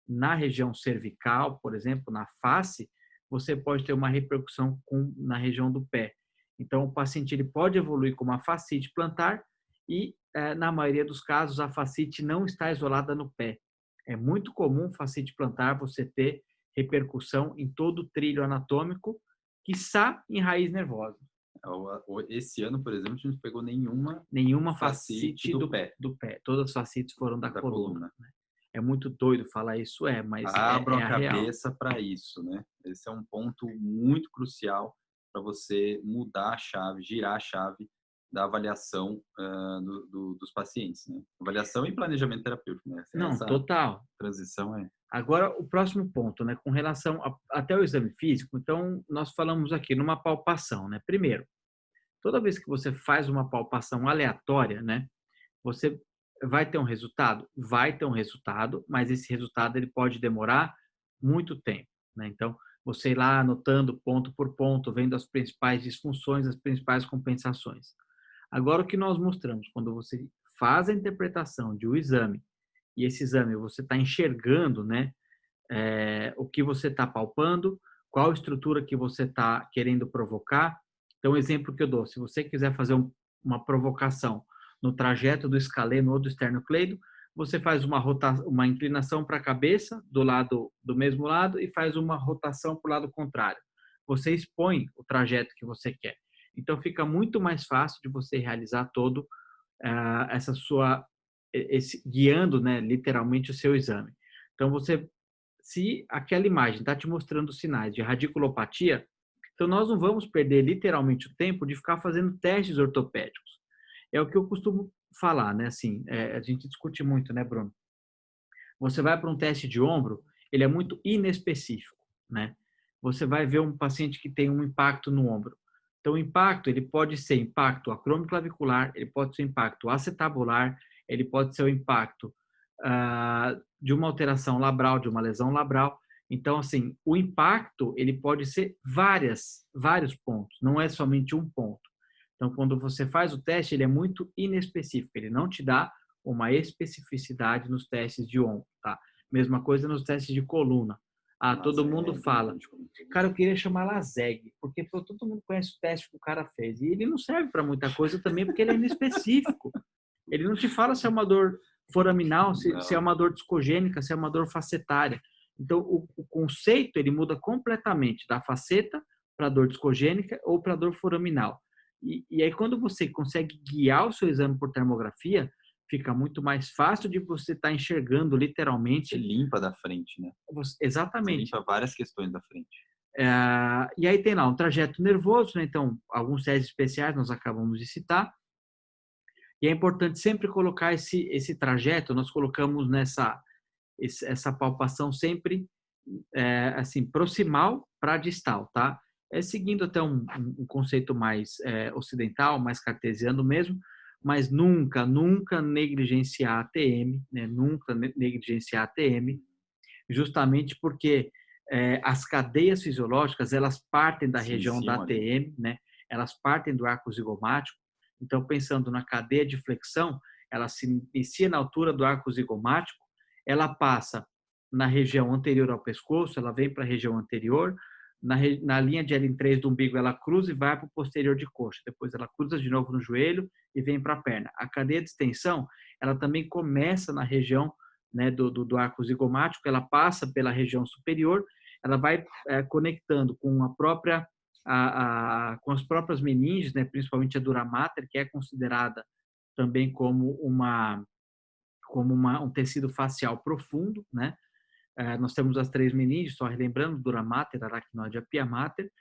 na região cervical, por exemplo, na face, você pode ter uma repercussão na região do pé. Então, o paciente ele pode evoluir com uma fascite plantar e, na maioria dos casos, a fascite não está isolada no pé. É muito comum fascite plantar você ter repercussão em todo o trilho anatômico, quiçá em raiz nervosa. Esse ano, por exemplo, a gente não pegou nenhuma fascite do pé. Todas as fascites foram da coluna. Né? É muito doido falar isso, mas abram a cabeça para isso, né? Esse é um ponto muito crucial para você mudar a chave, girar a chave da avaliação dos pacientes, né? Avaliação e planejamento terapêutico, né? Não, Essa total. transição é... Agora, o próximo ponto, né, com relação até o exame físico, então, nós falamos aqui numa palpação, né? Primeiro, toda vez que você faz uma palpação aleatória, né, você vai ter um resultado? Vai ter um resultado, mas esse resultado ele pode demorar muito tempo, né? Então, você ir lá anotando ponto por ponto, vendo as principais disfunções, as principais compensações. Agora, o que nós mostramos, quando você faz a interpretação de um exame, e esse exame você está enxergando, né, o que você está palpando, qual estrutura que você está querendo provocar. Então, o exemplo que eu dou, se você quiser fazer uma provocação no trajeto do escaleno ou do esternocleido, você faz uma inclinação para a cabeça do mesmo lado e faz uma rotação para o lado contrário. Você expõe o trajeto que você quer. Então, fica muito mais fácil de você realizar todo guiando, né, literalmente o seu exame. Então, se aquela imagem está te mostrando sinais de radiculopatia, então nós não vamos perder literalmente o tempo de ficar fazendo testes ortopédicos. É o que eu costumo falar, né? Assim, a gente discute muito, né, Bruno? Você vai para um teste de ombro, ele é muito inespecífico, né? Você vai ver um paciente que tem um impacto no ombro. Então, o impacto, ele pode ser impacto acromioclavicular, ele pode ser impacto acetabular, ele pode ser o impacto de uma alteração labral, de uma lesão labral. Então, assim, o impacto, ele pode ser vários pontos, não é somente um ponto. Então, quando você faz o teste, ele é muito inespecífico, ele não te dá uma especificidade nos testes de ombro, tá? Mesma coisa nos testes de coluna. Todo mundo fala, cara, eu queria chamar Laseg, porque todo mundo conhece o teste que o cara fez. E ele não serve para muita coisa também, porque ele é inespecífico. Ele não te fala se é uma dor foraminal, se é uma dor discogênica, se é uma dor facetária. Então, o conceito, ele muda completamente da faceta para dor discogênica ou para dor foraminal. E aí, quando você consegue guiar o seu exame por termografia, fica muito mais fácil de você estar enxergando literalmente. Você limpa da frente, né? Exatamente. Você limpa várias questões da frente. E aí tem lá um trajeto nervoso, né? Então, alguns testes especiais nós acabamos de citar. E é importante sempre colocar esse trajeto, nós colocamos essa palpação sempre assim, proximal para distal, tá? Seguindo até um conceito mais ocidental, mais cartesiano mesmo, mas nunca negligenciar a ATM, né? Nunca negligenciar a ATM, justamente porque as cadeias fisiológicas, elas partem da região da ATM, né? Elas partem do arco zigomático. Então, pensando na cadeia de flexão, ela se inicia na altura do arco zigomático, ela passa na região anterior ao pescoço, ela vem para a região anterior, na linha de L3 do umbigo, ela cruza e vai para o posterior de coxa. Depois ela cruza de novo no joelho e vem para a perna. A cadeia de extensão, ela também começa na região, né, do arco zigomático, ela passa pela região superior, ela vai conectando com com as próprias meninges, né, principalmente a dura mater, que é considerada também como um tecido facial profundo, né? Nós temos as 3 meninges, só relembrando, dura mater, aracnoide e pia mater.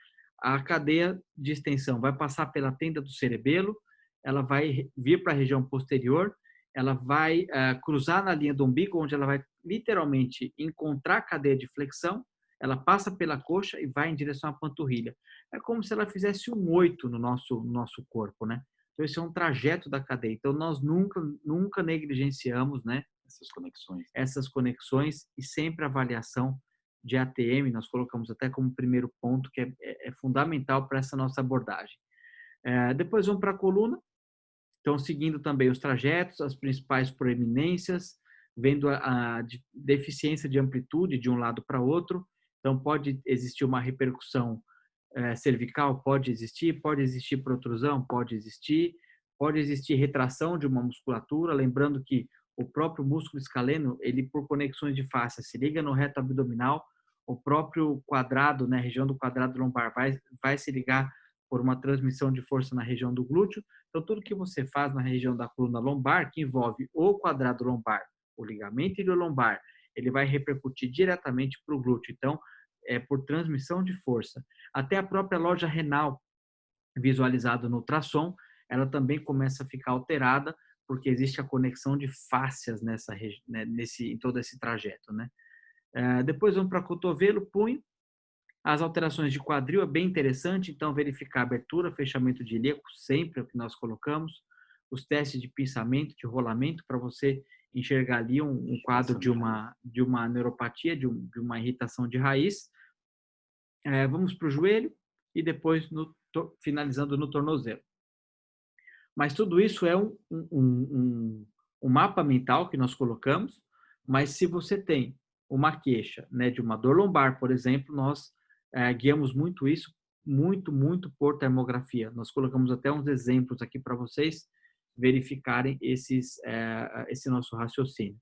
A cadeia de extensão vai passar pela tenda do cerebelo, ela vai vir para a região posterior, ela vai cruzar na linha do umbigo, onde ela vai literalmente encontrar a cadeia de flexão, ela passa pela coxa e vai em direção à panturrilha. É como se ela fizesse um 8 no nosso corpo, né? Então, esse é um trajeto da cadeia. Então, nós nunca negligenciamos, né, essas conexões e sempre a avaliação de ATM, nós colocamos até como primeiro ponto, que é fundamental para essa nossa abordagem. Depois vamos para a coluna. Então, seguindo também os trajetos, as principais proeminências, vendo a deficiência de amplitude de um lado para outro. Então, pode existir uma repercussão cervical, pode existir protrusão, pode existir retração de uma musculatura, lembrando que o próprio músculo escaleno, ele por conexões de face se liga no reto abdominal, o próprio quadrado, né, região do quadrado lombar vai se ligar por uma transmissão de força na região do glúteo. Então, tudo que você faz na região da coluna lombar, que envolve o quadrado lombar, o ligamento iliolombar, ele vai repercutir diretamente para o glúteo. Então, por transmissão de força. Até a própria loja renal, visualizada no ultrassom, ela também começa a ficar alterada, porque existe a conexão de fáscias em todo esse trajeto, né? Depois vamos para cotovelo, punho. As alterações de quadril é bem interessante, então verificar abertura, fechamento de ilíaco, sempre é o que nós colocamos. Os testes de pinçamento, de rolamento, para você enxergar ali um quadro de uma neuropatia, de uma irritação de raiz. Vamos para o joelho e depois finalizando no tornozelo. Mas tudo isso é um mapa mental que nós colocamos, mas se você tem uma queixa, né, de uma dor lombar, por exemplo, nós guiamos muito isso, muito por termografia. Nós colocamos até uns exemplos aqui para vocês verificarem esse nosso raciocínio.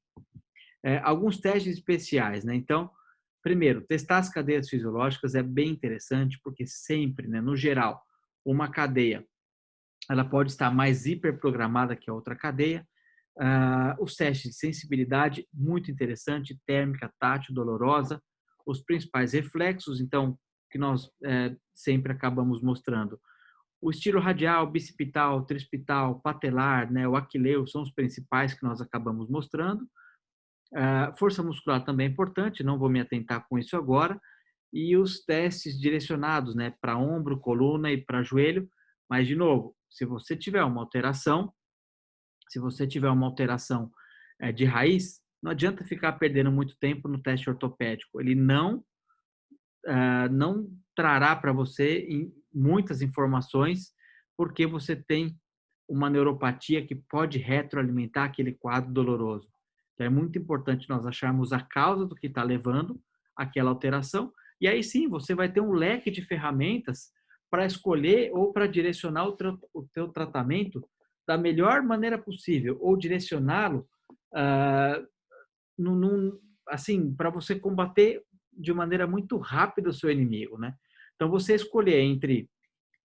Alguns testes especiais, né? Então, primeiro, testar as cadeias fisiológicas é bem interessante, porque sempre, né, no geral, uma cadeia ela pode estar mais hiperprogramada que a outra cadeia. Os testes de sensibilidade, muito interessante, térmica, tátil, dolorosa. Os principais reflexos, então, que nós sempre acabamos mostrando. O estilo radial, bicipital, trispital, patelar, né, o aquileu, são os principais que nós acabamos mostrando. Força muscular também é importante, não vou me atentar com isso agora. E os testes direcionados, né, para ombro, coluna e para joelho. Mas, de novo, se você tiver uma alteração de raiz, não adianta ficar perdendo muito tempo no teste ortopédico. Ele não trará para você muitas informações, porque você tem uma neuropatia que pode retroalimentar aquele quadro doloroso. Então, é muito importante nós acharmos a causa do que está levando àquela alteração, e aí sim, você vai ter um leque de ferramentas para escolher ou para direcionar o teu tratamento da melhor maneira possível, ou direcioná-lo assim, para você combater de maneira muito rápida o seu inimigo, né? Então, você escolher entre,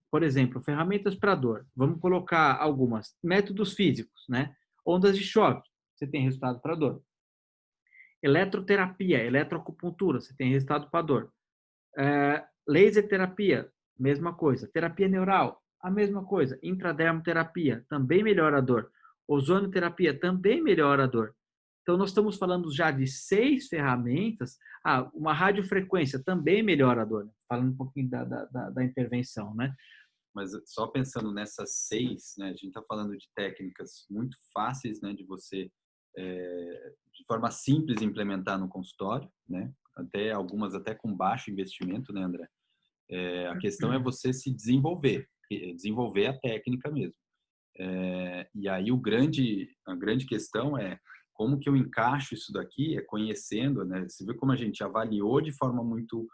por exemplo, ferramentas para dor, vamos colocar algumas, métodos físicos, né? Ondas de choque, você tem resultado para dor. Eletroterapia, eletroacupuntura, você tem resultado para dor. Laser terapia, mesma coisa. Terapia neural, a mesma coisa. Intradermoterapia, também melhora a dor. Ozonioterapia, também melhora a dor. Então, nós estamos falando já de 6 ferramentas. Uma radiofrequência também melhora a dor. Né? Falando um pouquinho da intervenção, né? Mas só pensando nessas 6, né, a gente está falando de técnicas muito fáceis, né, de você, de forma simples, implementar no consultório, né? Até algumas até com baixo investimento, né, André? A questão é você se desenvolver a técnica mesmo. E aí a grande questão é como que eu encaixo isso daqui, conhecendo, né? Você vê como a gente avaliou de forma muito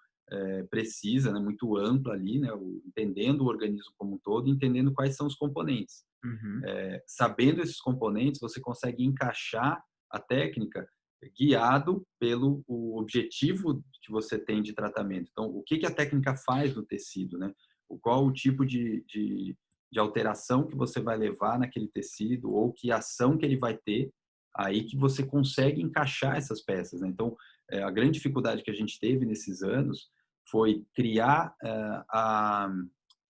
precisa, né? Muito ampla ali, né? Entendendo o organismo como um todo, entendendo quais são os componentes. Uhum. Sabendo esses componentes, você consegue encaixar a técnica guiado pelo o objetivo que você tem de tratamento. Então, o que a técnica faz no tecido, né? Qual o tipo de alteração que você vai levar naquele tecido ou que ação que ele vai ter, aí que você consegue encaixar essas peças, né? Então, a grande dificuldade que a gente teve nesses anos foi criar a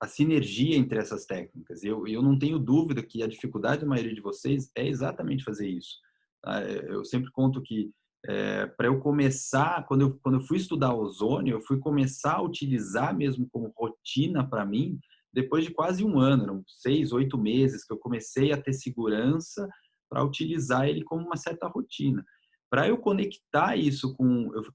sinergia entre essas técnicas. Eu não tenho dúvida que a dificuldade da maioria de vocês é exatamente fazer isso. Eu sempre conto que para eu começar, quando eu fui estudar ozônio, eu fui começar a utilizar mesmo como rotina para mim, depois de quase um ano, eram 6, 8 meses que eu comecei a ter segurança para utilizar ele como uma certa rotina. Para eu conectar isso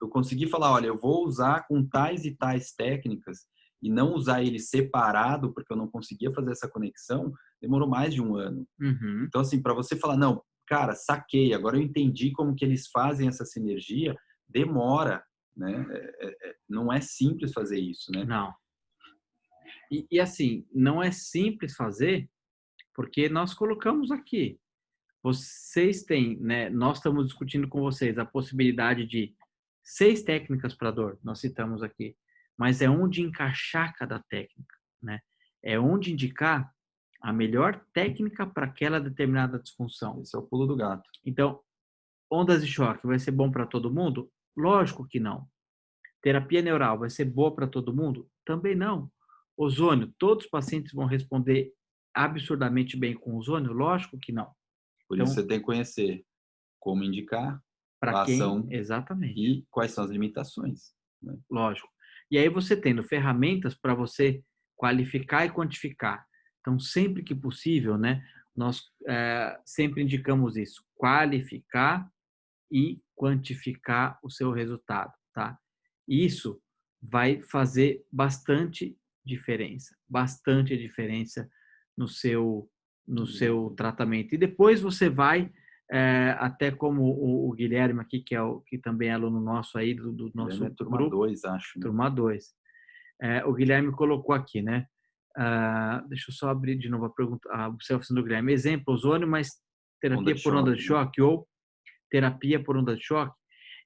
eu consegui falar, olha, eu vou usar com tais e tais técnicas e não usar ele separado, porque eu não conseguia fazer essa conexão, demorou mais de um ano. Uhum. Então, assim, para você falar, não, cara, saquei, agora eu entendi como que eles fazem essa sinergia, demora, né? Não é simples fazer isso, né? Não. E assim, não é simples fazer, porque nós colocamos aqui. Vocês têm, né? Nós estamos discutindo com vocês a possibilidade de 6 técnicas para dor, nós citamos aqui. Mas é onde encaixar cada técnica, né? É onde indicar a melhor técnica para aquela determinada disfunção. Esse é o pulo do gato. Então, ondas de choque vai ser bom para todo mundo? Lógico que não. Terapia neural vai ser boa para todo mundo? Também não. Ozônio, todos os pacientes vão responder absurdamente bem com ozônio? Lógico que não. Por Então, isso você tem que conhecer como indicar para a quem? ação Exatamente. e quais são as limitações, né? Lógico. E aí você tendo ferramentas para você qualificar e quantificar. Então, sempre que possível, né, nós sempre indicamos isso, qualificar e quantificar o seu resultado, tá? Isso vai fazer bastante diferença no seu tratamento. E depois você vai, até como o Guilherme aqui, que também é aluno nosso aí, do nosso É turma grupo, 2, acho. Né? turma 2. O Guilherme colocou aqui, né? Deixa eu só abrir de novo a pergunta, a observação do Guilherme. Exemplo, ozônio, mas terapia por onda de choque, ou terapia por onda de choque.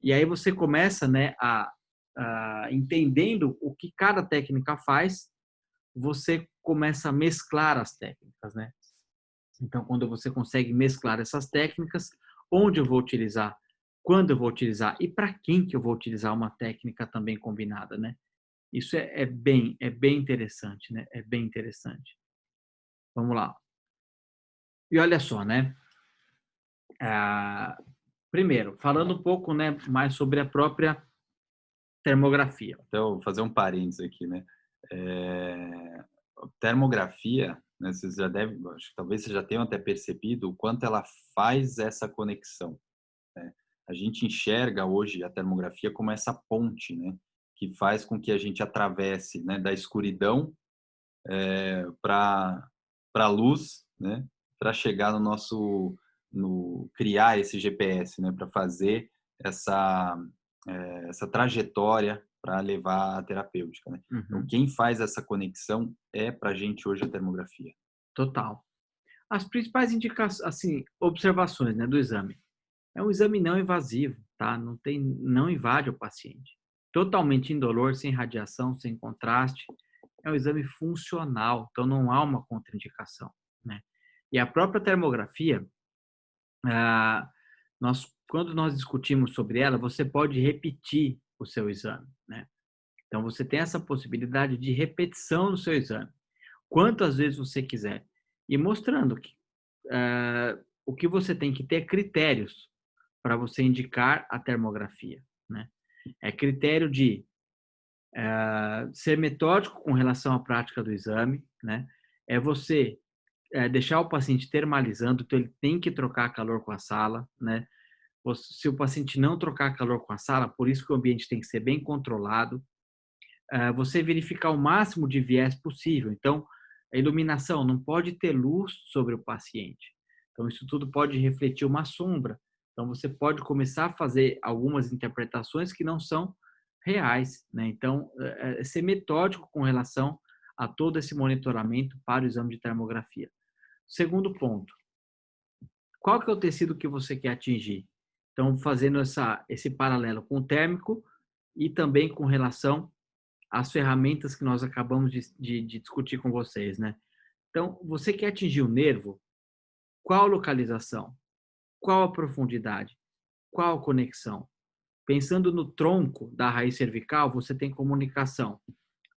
E aí você começa, né, entendendo o que cada técnica faz, você começa a mesclar as técnicas, né? Então, quando você consegue mesclar essas técnicas, onde eu vou utilizar, quando eu vou utilizar e para quem que eu vou utilizar uma técnica também combinada, né? Isso é bem interessante, né? É bem interessante. Vamos lá. E olha só, né? Primeiro, falando um pouco, né, mais sobre a própria termografia. Então, vou fazer um parênteses aqui, né? Termografia, né, vocês já devem, acho que talvez vocês já tenham até percebido o quanto ela faz essa conexão, né? A gente enxerga hoje a termografia como essa ponte, né, que faz com que a gente atravesse, né, da escuridão para a luz, né, para chegar no criar esse GPS, né, para fazer essa trajetória para levar a terapêutica, né? Uhum. Então, quem faz essa conexão para a gente hoje a termografia. Total. As principais indicações, assim, observações, né, do exame. É um exame não invasivo, tá? Não invade o paciente. Totalmente indolor, sem radiação, sem contraste. É um exame funcional, então não há uma contraindicação, né? E a própria termografia, quando nós discutimos sobre ela, você pode repetir o seu exame, né? Então, você tem essa possibilidade de repetição do seu exame, quantas vezes você quiser, e mostrando que o que você tem que ter critérios para você indicar a termografia, né? É critério de ser metódico com relação à prática do exame, né? É você deixar o paciente termalizando, então ele tem que trocar calor com a sala, né? Se o paciente não trocar calor com a sala, por isso que o ambiente tem que ser bem controlado. Você verificar o máximo de viés possível. Então, a iluminação não pode ter luz sobre o paciente. Então, isso tudo pode refletir uma sombra. Então, você pode começar a fazer algumas interpretações que não são reais, né? Então, ser metódico com relação a todo esse monitoramento para o exame de termografia. Segundo ponto, qual que é o tecido que você quer atingir? Então, fazendo esse paralelo com o térmico e também com relação às ferramentas que nós acabamos de discutir com vocês, né? Então, você quer atingir o nervo? Qual localização? Qual a profundidade? Qual a conexão? Pensando no tronco da raiz cervical, você tem comunicação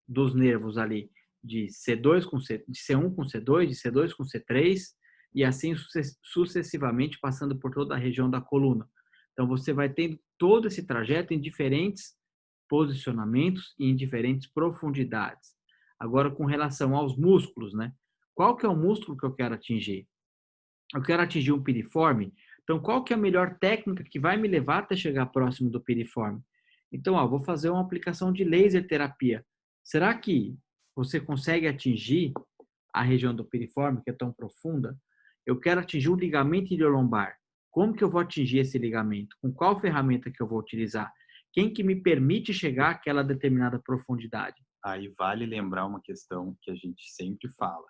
dos nervos ali de C2 de C1 com C2, de C2 com C3 e assim sucessivamente passando por toda a região da coluna. Então você vai tendo todo esse trajeto em diferentes posicionamentos e em diferentes profundidades. Agora com relação aos músculos, né? Qual que é o músculo que eu quero atingir? Eu quero atingir um piriforme, então qual que é a melhor técnica que vai me levar até chegar próximo do piriforme? Então, vou fazer uma aplicação de laser terapia. Será que você consegue atingir a região do piriforme, que é tão profunda? Eu quero atingir o ligamento iliolombar. Como que eu vou atingir esse ligamento? Com qual ferramenta que eu vou utilizar? Quem que me permite chegar àquela determinada profundidade? Aí vale lembrar uma questão que a gente sempre fala.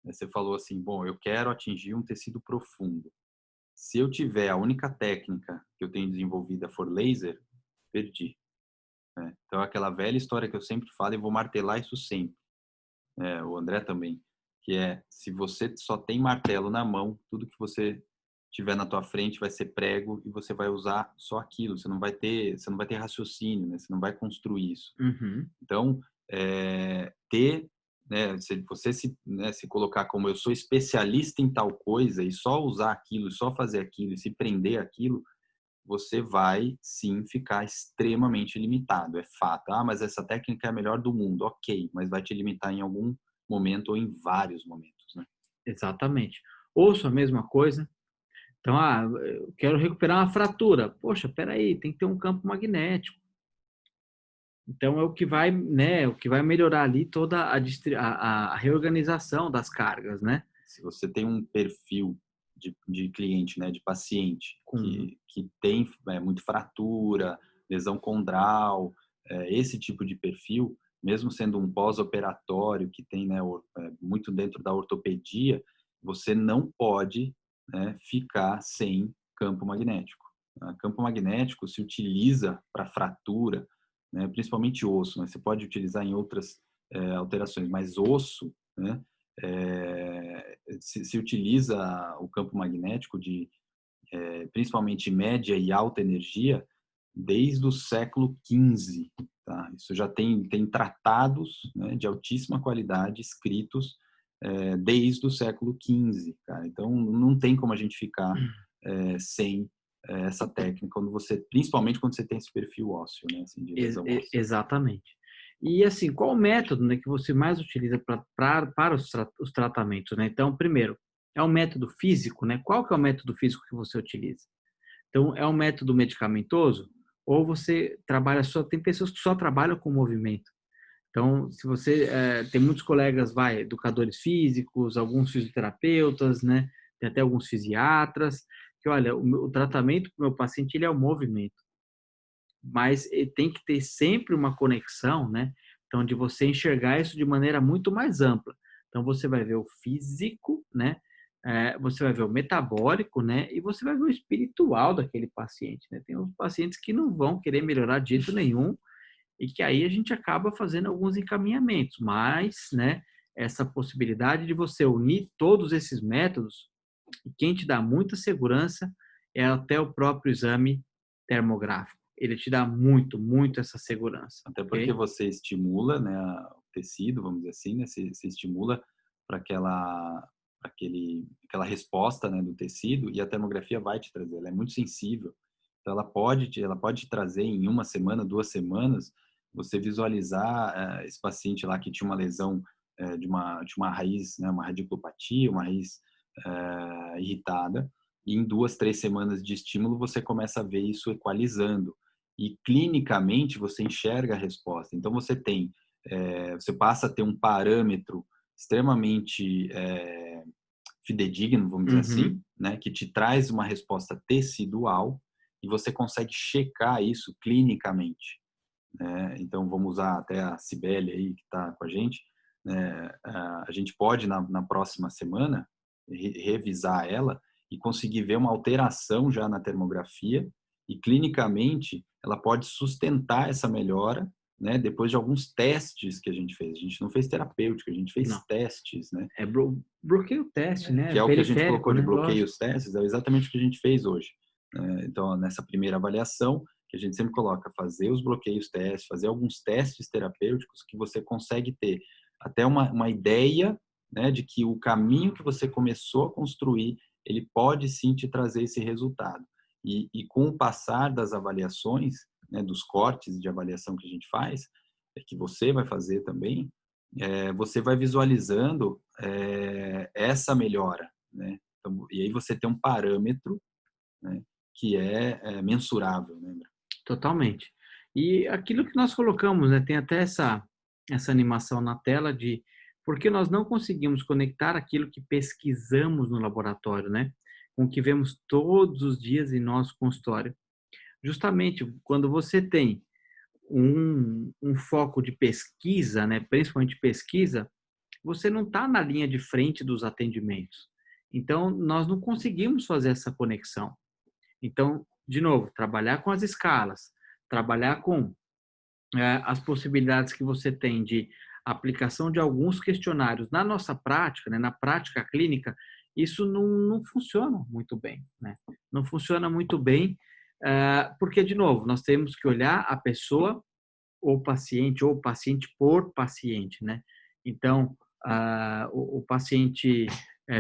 Você falou assim, bom, eu quero atingir um tecido profundo. Se eu tiver a única técnica que eu tenho desenvolvida for laser, perdi. Né? Então, aquela velha história que eu sempre falo e vou martelar isso sempre. O André também, que se você só tem martelo na mão, tudo que você tiver na tua frente vai ser prego e você vai usar só aquilo. Você não vai ter raciocínio, né? Você não vai construir isso. Uhum. Então, ter né, se você se colocar como eu sou especialista em tal coisa e só usar aquilo, só fazer aquilo e se prender aquilo, você vai sim ficar extremamente limitado, é fato. Ah, mas essa técnica é a melhor do mundo, ok, mas vai te limitar em algum momento ou em vários momentos, né? Exatamente. Ouço a mesma coisa. Então, eu quero recuperar uma fratura. Poxa, peraí, tem que ter um campo magnético. Então, é o que vai, né, o que vai melhorar ali toda a reorganização das cargas, né? Se você tem um perfil de cliente, né, de paciente que tem muito fratura, lesão condral, esse tipo de perfil, mesmo sendo um pós-operatório que tem, né, muito dentro da ortopedia, você não pode, né, ficar sem campo magnético. Campo magnético se utiliza para fratura, né, principalmente osso, mas você pode utilizar em outras alterações, mas osso, né, se utiliza o campo magnético principalmente média e alta energia desde o século XV. Tá? Isso já tem tratados, né, de altíssima qualidade escritos desde o século XV. Cara. Então, não tem como a gente ficar sem essa técnica, principalmente quando você tem esse perfil ósseo, né, assim, de lesão óssea. Exatamente. E assim, qual o método, né, que você mais utiliza para os tratamentos, né? Então, primeiro, é um método físico, né? Qual que é o método físico que você utiliza? Então, é um método medicamentoso ou você trabalha tem pessoas que só trabalham com movimento. Então, se você tem muitos colegas, educadores físicos, alguns fisioterapeutas, né? Tem até alguns fisiatras, que olha, o tratamento para o meu paciente ele é o movimento. Mas tem que ter sempre uma conexão, né? Então, de você enxergar isso de maneira muito mais ampla. Então, você vai ver o físico, né? Você vai ver o metabólico, né? E você vai ver o espiritual daquele paciente, né? Tem uns pacientes que não vão querer melhorar de jeito nenhum e que aí a gente acaba fazendo alguns encaminhamentos, mas, né? Essa possibilidade de você unir todos esses métodos, e quem te dá muita segurança é até o próprio exame termográfico. Ele te dá muito, muito essa segurança. Até porque você estimula, né, o tecido, vamos dizer assim, né, você estimula para aquela resposta, né, do tecido, e a termografia vai te trazer. Ela é muito sensível, então ela pode te trazer em uma semana, 2 semanas, você visualizar esse paciente lá que tinha uma lesão de uma raiz, né, uma radiculopatia, uma raiz irritada, e em 2, 3 semanas de estímulo você começa a ver isso equalizando. E clinicamente você enxerga a resposta. Então você passa a ter um parâmetro extremamente fidedigno, vamos dizer assim, né, que te traz uma resposta tecidual e você consegue checar isso clinicamente. Né? Então vamos usar até a Cibele aí que está com a gente. A gente pode na próxima semana revisar ela e conseguir ver uma alteração já na termografia e clinicamente ela pode sustentar essa melhora, né, depois de alguns testes que a gente fez. A gente não fez terapêutica, a gente fez testes, né? Bloqueio teste, né? Que é o que a gente colocou de bloqueios testes, é exatamente o que a gente fez hoje. Então, nessa primeira avaliação, que a gente sempre coloca, fazer os bloqueios testes, fazer alguns testes terapêuticos que você consegue ter até uma ideia, né, de que o caminho que você começou a construir, ele pode sim te trazer esse resultado. E com o passar das avaliações, né, dos cortes de avaliação que a gente faz, que você vai fazer também, você vai visualizando essa melhora, né? Então, e aí você tem um parâmetro, né, que é mensurável, né? Totalmente. E aquilo que nós colocamos, né, tem até essa animação na tela de porque nós não conseguimos conectar aquilo que pesquisamos no laboratório, né, com o que vemos todos os dias em nosso consultório. Justamente quando você tem um foco de pesquisa, né, principalmente pesquisa, você não está na linha de frente dos atendimentos. Então, nós não conseguimos fazer essa conexão. Então, de novo, trabalhar com as escalas, trabalhar com as possibilidades que você tem de aplicação de alguns questionários na nossa prática, né, na prática clínica, isso não funciona muito bem, né? Não funciona muito bem, porque, de novo, nós temos que olhar a pessoa ou paciente por paciente, né? Então, o paciente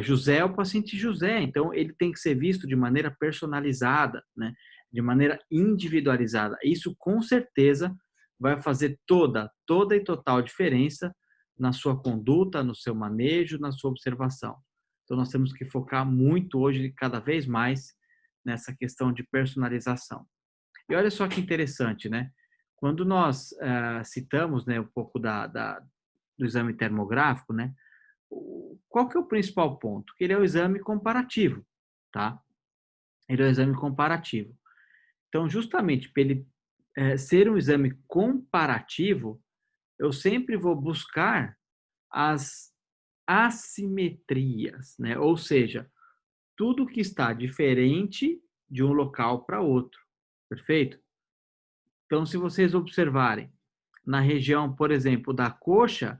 José é o paciente José, então ele tem que ser visto de maneira personalizada, né? De maneira individualizada. Isso, com certeza, vai fazer toda e total diferença na sua conduta, no seu manejo, na sua observação. Então, nós temos que focar muito hoje, cada vez mais, nessa questão de personalização. E olha só que interessante, né? Quando nós citamos, né, um pouco do exame termográfico, né? Qual que é o principal ponto? Que ele é o exame comparativo, tá? Ele é o exame comparativo. Então, justamente para ele ser um exame comparativo, eu sempre vou buscar as assimetrias, né? Ou seja, tudo que está diferente de um local para outro, perfeito? Então, se vocês observarem, na região, por exemplo, da coxa,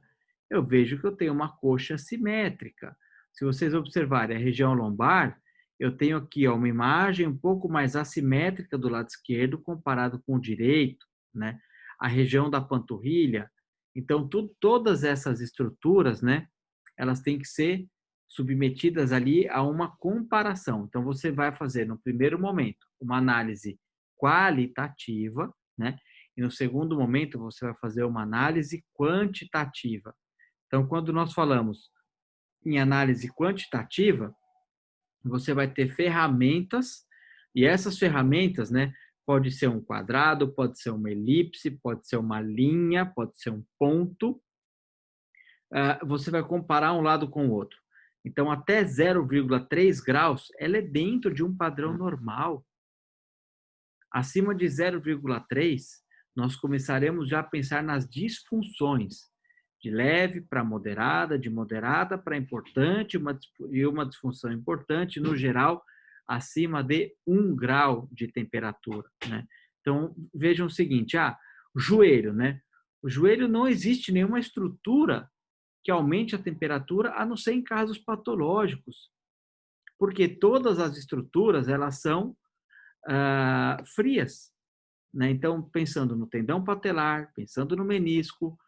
eu vejo que eu tenho uma coxa simétrica. Se vocês observarem a região lombar, eu tenho aqui uma imagem um pouco mais assimétrica do lado esquerdo comparado com o direito, né? A região da panturrilha. Então, todas essas estruturas, né? Elas têm que ser submetidas ali a uma comparação. Então, você vai fazer, no primeiro momento, uma análise qualitativa, né? E no segundo momento, você vai fazer uma análise quantitativa. Então, quando nós falamos em análise quantitativa, você vai ter ferramentas, e essas ferramentas, né, pode ser um quadrado, pode ser uma elipse, pode ser uma linha, pode ser um ponto. Você vai comparar um lado com o outro. Então, até 0,3 graus, ela é dentro de um padrão normal. Acima de 0,3, nós começaremos já a pensar nas disfunções, de leve para moderada, de moderada para importante, e uma disfunção importante, no geral, acima de 1 grau de temperatura, né? Então, vejam o seguinte, o joelho, né? O joelho não existe nenhuma estrutura que aumente a temperatura, a não ser em casos patológicos, porque todas as estruturas, elas são frias, né? Então, pensando no tendão patelar, pensando no menisco,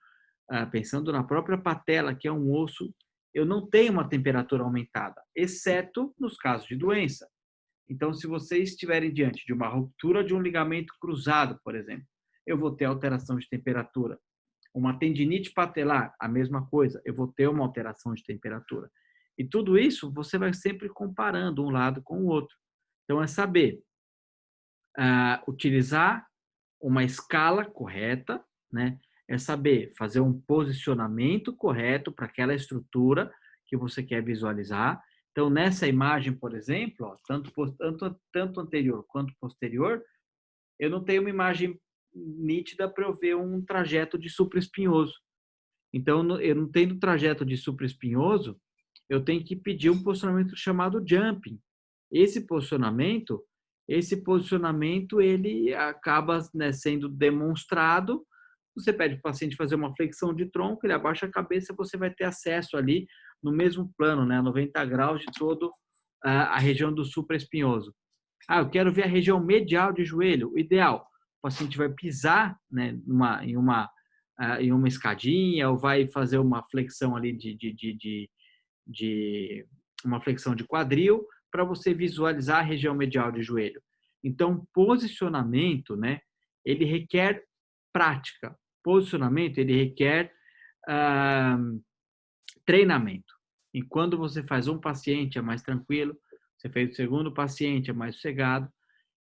pensando na própria patela, que é um osso, eu não tenho uma temperatura aumentada, exceto nos casos de doença. Então, se vocês estiverem diante de uma ruptura de um ligamento cruzado, por exemplo, eu vou ter alteração de temperatura. Uma tendinite patelar, a mesma coisa, eu vou ter uma alteração de temperatura. E tudo isso você vai sempre comparando um lado com o outro. Então, é saber utilizar uma escala correta, né? É saber fazer um posicionamento correto para aquela estrutura que você quer visualizar. Então, nessa imagem, por exemplo, tanto anterior quanto posterior, eu não tenho uma imagem nítida para eu ver um trajeto de supraespinhoso. Então, eu não tendo trajeto de supraespinhoso, eu tenho que pedir um posicionamento chamado jumping. Esse posicionamento, ele acaba, né, sendo demonstrado. Você pede para o paciente fazer uma flexão de tronco, ele abaixa a cabeça, você vai ter acesso ali no mesmo plano, né, 90 graus de todo a região do supraespinhoso. Eu quero ver a região medial de joelho. O ideal, o paciente vai pisar, né, em uma escadinha, ou vai fazer uma flexão ali uma flexão de quadril, para você visualizar a região medial de joelho. Então, posicionamento, né, ele requer prática. Posicionamento, ele requer treinamento. E quando você faz um paciente, é mais tranquilo. Você fez o segundo paciente, é mais sossegado.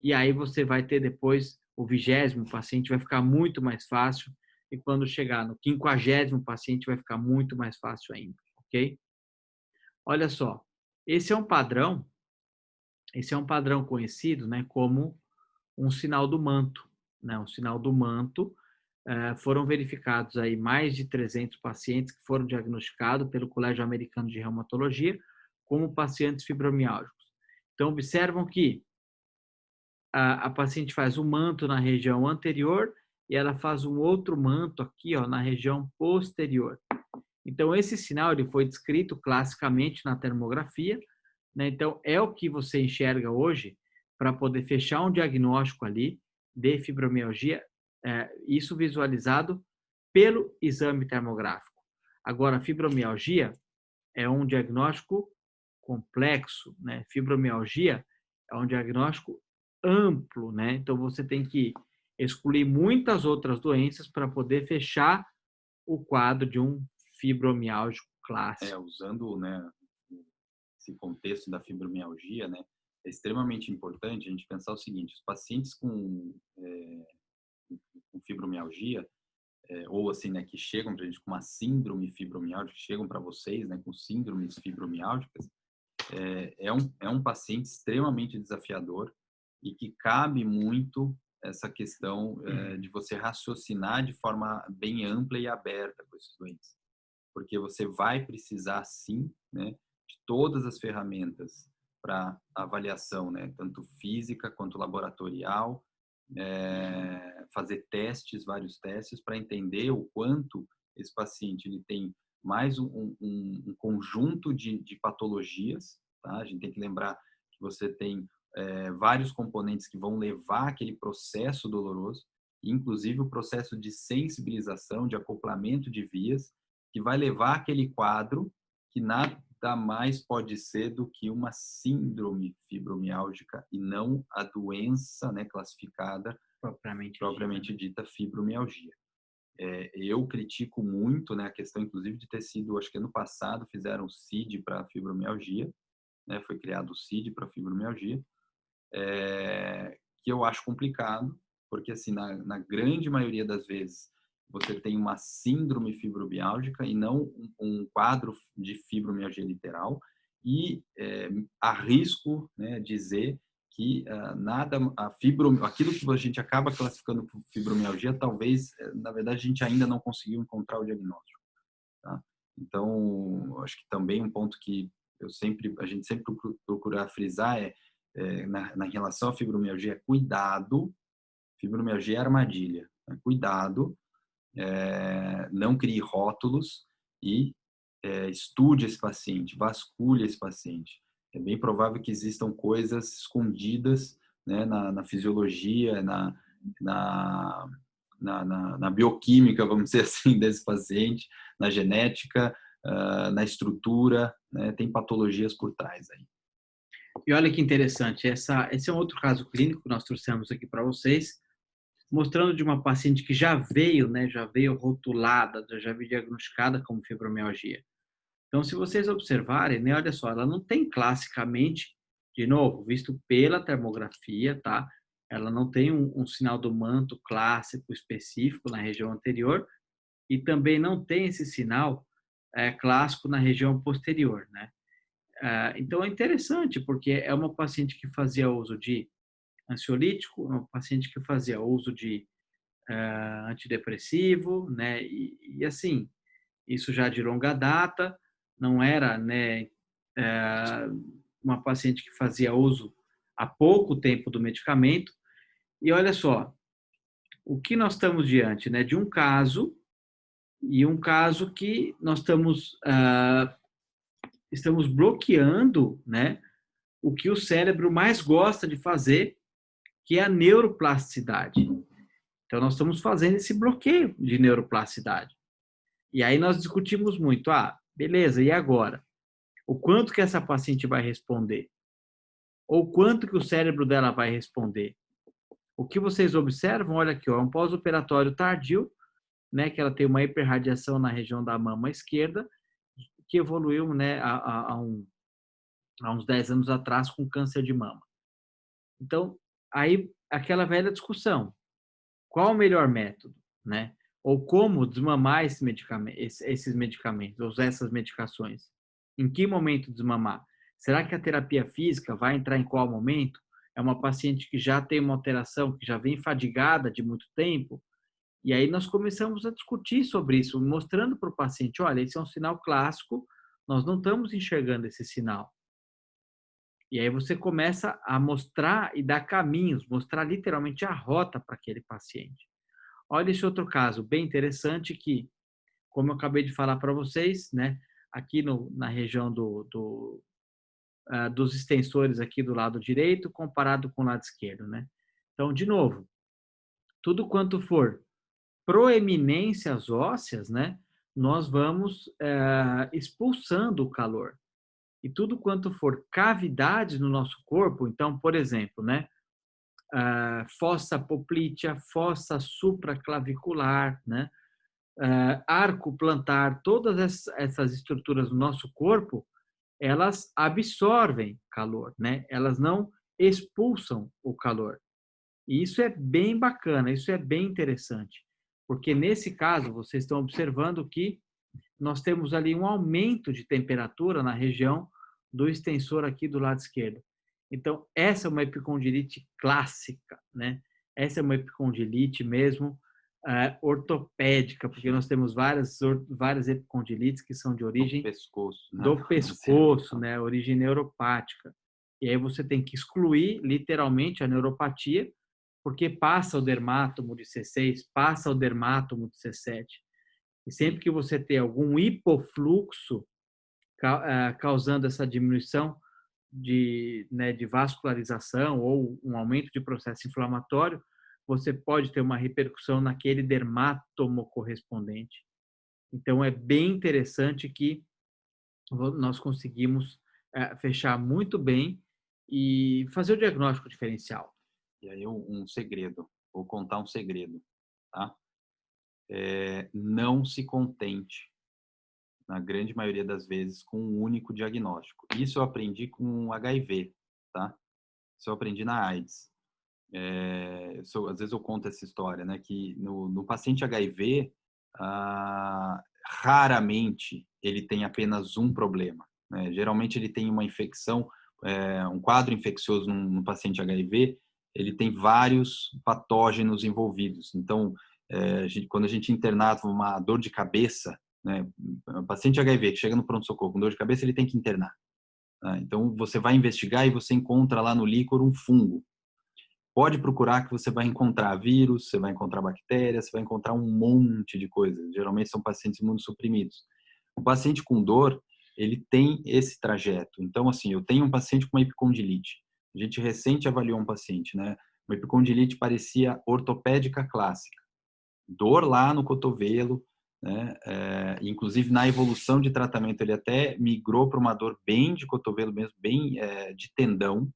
E aí você vai ter depois o 20º paciente, vai ficar muito mais fácil. E quando chegar no 50º paciente, vai ficar muito mais fácil ainda, ok? Olha só, esse é um padrão conhecido, né, como um sinal do manto, né? Um sinal do manto. Foram verificados aí mais de 300 pacientes que foram diagnosticados pelo Colégio Americano de Reumatologia como pacientes fibromialgicos. Então, observam que a paciente faz um manto na região anterior e ela faz um outro manto aqui, na região posterior. Então, esse sinal ele foi descrito classicamente na termografia, né? Então, é o que você enxerga hoje para poder fechar um diagnóstico ali de fibromialgia, isso visualizado pelo exame termográfico. Agora, a fibromialgia é um diagnóstico complexo, né? Fibromialgia é um diagnóstico amplo, né? Então, você tem que excluir muitas outras doenças para poder fechar o quadro de um fibromialgico clássico. Usando, né, esse contexto da fibromialgia, né, é extremamente importante a gente pensar o seguinte: os pacientes com fibromialgia, ou assim, né, que chegam para a gente com uma síndrome fibromialgica, que chegam para vocês, né, com síndromes fibromiálgicas, é um paciente extremamente desafiador e que cabe muito essa questão de você raciocinar de forma bem ampla e aberta com esses doentes. Porque você vai precisar, sim, né, de todas as ferramentas para avaliação, né, tanto física quanto laboratorial, fazer testes, vários testes, para entender o quanto esse paciente ele tem mais um conjunto de patologias. Tá? A gente tem que lembrar que você tem vários componentes que vão levar aquele processo doloroso, inclusive o processo de sensibilização, de acoplamento de vias, que vai levar aquele quadro que nada mais pode ser do que uma síndrome fibromiálgica e não a doença, né, classificada propriamente dita fibromialgia. Eu critico muito, né, a questão, inclusive, de ter sido, acho que ano passado, fizeram o CID para fibromialgia, né, foi criado o CID para fibromialgia, que eu acho complicado, porque, assim, na grande maioria das vezes, você tem uma síndrome fibromiálgica e não um quadro de fibromialgia literal, e arrisco, né, dizer que aquilo que a gente acaba classificando como fibromialgia, talvez, na verdade, a gente ainda não conseguiu encontrar o diagnóstico. Tá? Então, acho que também um ponto que a gente sempre procura frisar na relação à fibromialgia, cuidado. Fibromialgia é armadilha. Né? Cuidado, não crie rótulos e estude esse paciente, vasculhe esse paciente. É bem provável que existam coisas escondidas, né, na fisiologia, na bioquímica, vamos dizer assim, desse paciente, na genética, na estrutura, né, tem patologias por trás aí. E olha que interessante, esse é um outro caso clínico que nós trouxemos aqui para vocês, mostrando de uma paciente que já veio, né, já veio rotulada, já veio diagnosticada como fibromialgia. Então, se vocês observarem, né, olha só, ela não tem classicamente, de novo, visto pela termografia, tá? Ela não tem um sinal do manto clássico específico na região anterior e também não tem esse sinal clássico na região posterior, né? Então, é interessante, porque é uma paciente que fazia uso de ansiolítico, é uma paciente que fazia uso de antidepressivo, né? E assim, isso já de longa data, não era, né, uma paciente que fazia uso há pouco tempo do medicamento. E olha só, o que nós estamos diante, né, de um caso que nós estamos bloqueando, né, o que o cérebro mais gosta de fazer, que é a neuroplasticidade. Então, nós estamos fazendo esse bloqueio de neuroplasticidade. E aí nós discutimos muito, beleza, e agora? O quanto que essa paciente vai responder? Ou quanto que o cérebro dela vai responder? O que vocês observam, olha aqui, um pós-operatório tardio, né, que ela tem uma hiperradiação na região da mama esquerda, que evoluiu, né, há uns 10 anos atrás com câncer de mama. Então, aí, aquela velha discussão, qual o melhor método, né? Ou como desmamar esses medicamentos, ou essas medicações. Em que momento desmamar? Será que a terapia física vai entrar em qual momento? É uma paciente que já tem uma alteração, que já vem fadigada de muito tempo? E aí nós começamos a discutir sobre isso, mostrando para o paciente, olha, esse é um sinal clássico, nós não estamos enxergando esse sinal. E aí você começa a mostrar e dar caminhos, mostrar literalmente a rota para aquele paciente. Olha esse outro caso bem interessante que, como eu acabei de falar para vocês, né, aqui na região dos extensores aqui do lado direito, comparado com o lado esquerdo, né? Então, de novo, tudo quanto for proeminências ósseas, né, nós vamos expulsando o calor. E tudo quanto for cavidades no nosso corpo, então, por exemplo, né, fossa poplítea, fossa supraclavicular, né, arco plantar, todas essas estruturas do nosso corpo, elas absorvem calor, né? Elas não expulsam o calor. E isso é bem bacana, isso é bem interessante, porque nesse caso vocês estão observando que nós temos ali um aumento de temperatura na região do extensor aqui do lado esquerdo. Então, essa é uma epicondilite clássica, né? Essa é uma epicondilite mesmo ortopédica, porque nós temos várias epicondilites que são de origem do pescoço, né? Origem neuropática. E aí você tem que excluir literalmente a neuropatia, porque passa o dermátomo de C6, passa o dermátomo de C7. E sempre que você tem algum hipofluxo causando essa diminuição de vascularização ou um aumento de processo inflamatório, você pode ter uma repercussão naquele dermátomo correspondente. Então, é bem interessante que nós conseguimos fechar muito bem e fazer o diagnóstico diferencial. E aí um segredo, vou contar um segredo, tá? Não se contente, na grande maioria das vezes, com um único diagnóstico. Isso eu aprendi com HIV, tá? Isso eu aprendi na AIDS. Às vezes eu conto essa história, né? Que no paciente HIV, raramente ele tem apenas um problema, né? Geralmente ele tem uma infecção, um quadro infeccioso no paciente HIV, ele tem vários patógenos envolvidos. Então, quando a gente internava uma dor de cabeça, né, um paciente HIV que chega no pronto-socorro com dor de cabeça, ele tem que internar. Né? Então, você vai investigar e você encontra lá no líquor um fungo. Pode procurar que você vai encontrar vírus, você vai encontrar bactérias, você vai encontrar um monte de coisas. Geralmente são pacientes imunossuprimidos. O paciente com dor, ele tem esse trajeto. Então, assim, eu tenho um paciente com uma epicondilite. A gente recente avaliou um paciente, né? Uma epicondilite parecia ortopédica clássica. Dor lá no cotovelo, né? Inclusive na evolução de tratamento ele até migrou para uma dor bem de cotovelo mesmo, bem de tendão,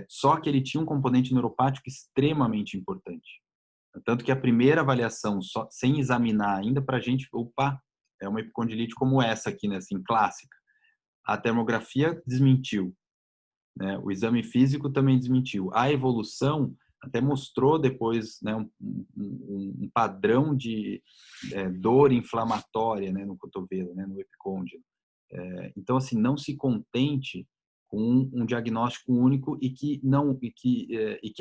só que ele tinha um componente neuropático extremamente importante. Tanto que a primeira avaliação, só, sem examinar ainda, para a gente, opa, é uma epicondilite como essa aqui, né? Assim, clássica. A termografia desmentiu, né? O exame físico também desmentiu. A evolução até mostrou depois, né, um padrão de dor inflamatória, né, no cotovelo, né, no epicôndilo. Então, assim, não se contente com um diagnóstico único e que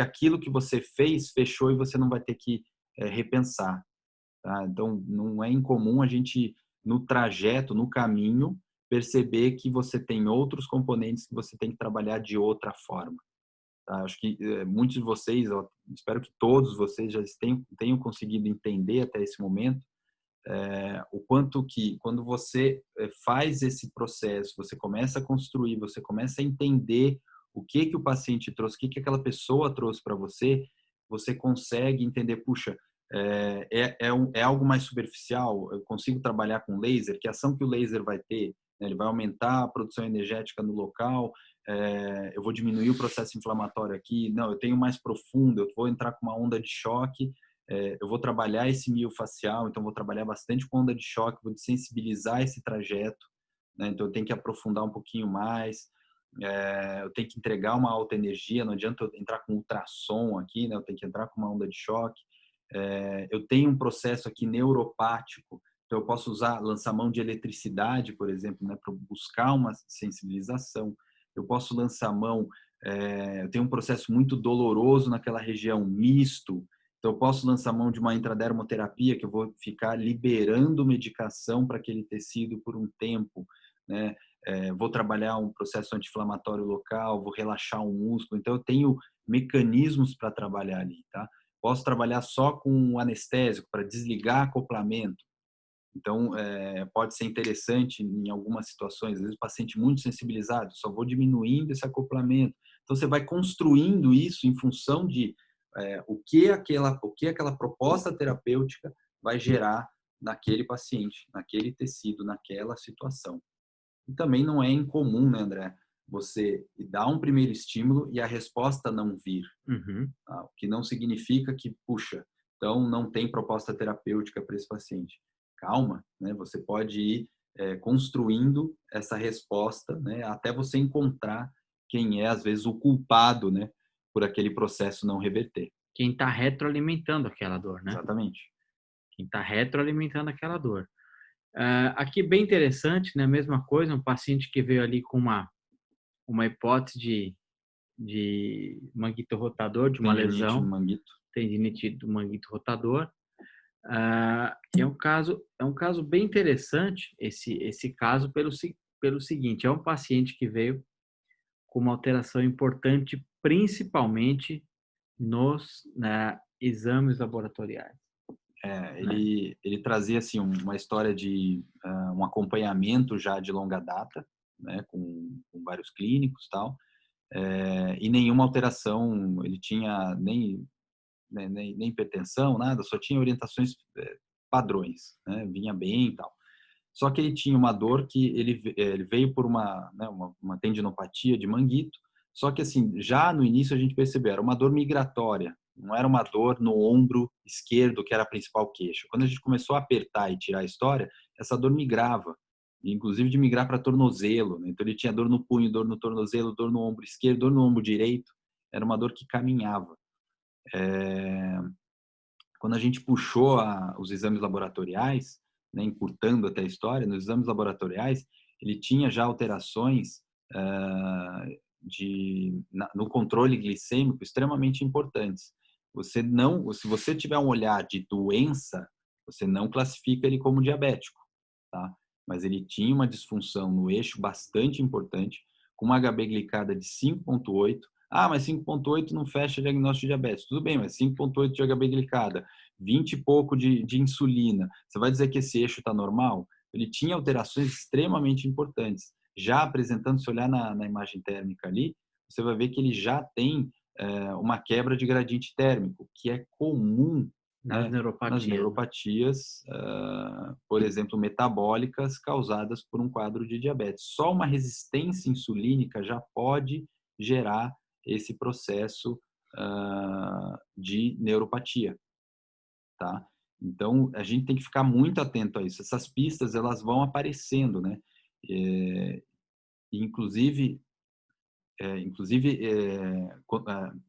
aquilo que você fez fechou e você não vai ter que repensar. Tá? Então, não é incomum a gente, no trajeto, no caminho, perceber que você tem outros componentes que você tem que trabalhar de outra forma. Tá? Acho que muitos de vocês, espero que todos vocês já tenham conseguido entender até esse momento o quanto que quando você faz esse processo, você começa a construir, você começa a entender o que o paciente trouxe, o que aquela pessoa trouxe para você, você consegue entender, puxa, é algo mais superficial, eu consigo trabalhar com laser, que ação que o laser vai ter? Ele vai aumentar a produção energética no local, eu vou diminuir o processo inflamatório aqui, não, eu tenho mais profundo, eu vou entrar com uma onda de choque, eu vou trabalhar esse miofacial, então vou trabalhar bastante com onda de choque, vou sensibilizar esse trajeto, né? Então eu tenho que aprofundar um pouquinho mais, eu tenho que entregar uma alta energia, não adianta eu entrar com ultrassom aqui, né? Eu tenho que entrar com uma onda de choque, eu tenho um processo aqui neuropático, então eu posso lançar mão de eletricidade, por exemplo, né? Para buscar uma sensibilização, eu posso lançar mão, eu tenho um processo muito doloroso naquela região, misto. Então, eu posso lançar mão de uma intradermoterapia, que eu vou ficar liberando medicação para aquele tecido por um tempo, né? Vou trabalhar um processo anti-inflamatório local, vou relaxar o músculo. Então, eu tenho mecanismos para trabalhar ali, tá? Posso trabalhar só com um anestésico para desligar acoplamento. Então, pode ser interessante em algumas situações. Às vezes, o paciente muito sensibilizado, só vou diminuindo esse acoplamento. Então, você vai construindo isso em função de o que aquela proposta terapêutica vai gerar naquele paciente, naquele tecido, naquela situação. E também não é incomum, né, André, você dar um primeiro estímulo e a resposta não vir. Uhum. Tá? O que não significa que, puxa, então não tem proposta terapêutica para esse paciente. Calma, né? Você pode ir construindo essa resposta, né, até você encontrar quem é, às vezes, o culpado, né, por aquele processo não reverter. Quem está retroalimentando aquela dor, né? Exatamente. Quem está retroalimentando aquela dor. Aqui bem interessante, né? Mesma coisa, um paciente que veio ali com uma hipótese de manguito rotador, de uma Tendinite lesão, no manguito. tendinite do manguito rotador. É um caso bem interessante esse caso pelo seguinte, é um paciente que veio com uma alteração importante, principalmente nos exames laboratoriais. Ele trazia assim uma história de um acompanhamento já de longa data, né, com vários clínicos, tal, e nenhuma alteração. Ele tinha nem hipertensão, nada, só tinha orientações padrões, né, vinha bem e tal. Só que ele tinha uma dor que ele veio por uma tendinopatia de manguito. Só que assim, já no início a gente percebeu, era uma dor migratória, não era uma dor no ombro esquerdo, que era a principal queixa. Quando a gente começou a apertar e tirar a história, essa dor migrava, inclusive de migrar para tornozelo, né? Então ele tinha dor no punho, dor no tornozelo, dor no ombro esquerdo, dor no ombro direito. Era uma dor que caminhava. Quando a gente puxou os exames laboratoriais, né, encurtando até a história, nos exames laboratoriais, ele tinha já alterações no controle glicêmico extremamente importantes. Se você tiver um olhar de doença, você não classifica ele como diabético, tá? Mas ele tinha uma disfunção no eixo bastante importante, com uma HB glicada de 5,8. Mas 5,8 não fecha diagnóstico de diabetes. Tudo bem, mas 5,8 de HB glicada, 20 e pouco de insulina. Você vai dizer que esse eixo está normal? Ele tinha alterações extremamente importantes. Já apresentando, se olhar na imagem térmica ali, você vai ver que ele já tem uma quebra de gradiente térmico, que é comum Nas neuropatias, por exemplo, metabólicas causadas por um quadro de diabetes. Só uma resistência insulínica já pode gerar esse processo de neuropatia, tá? Então, a gente tem que ficar muito atento a isso. Essas pistas, elas vão aparecendo, né? Inclusive,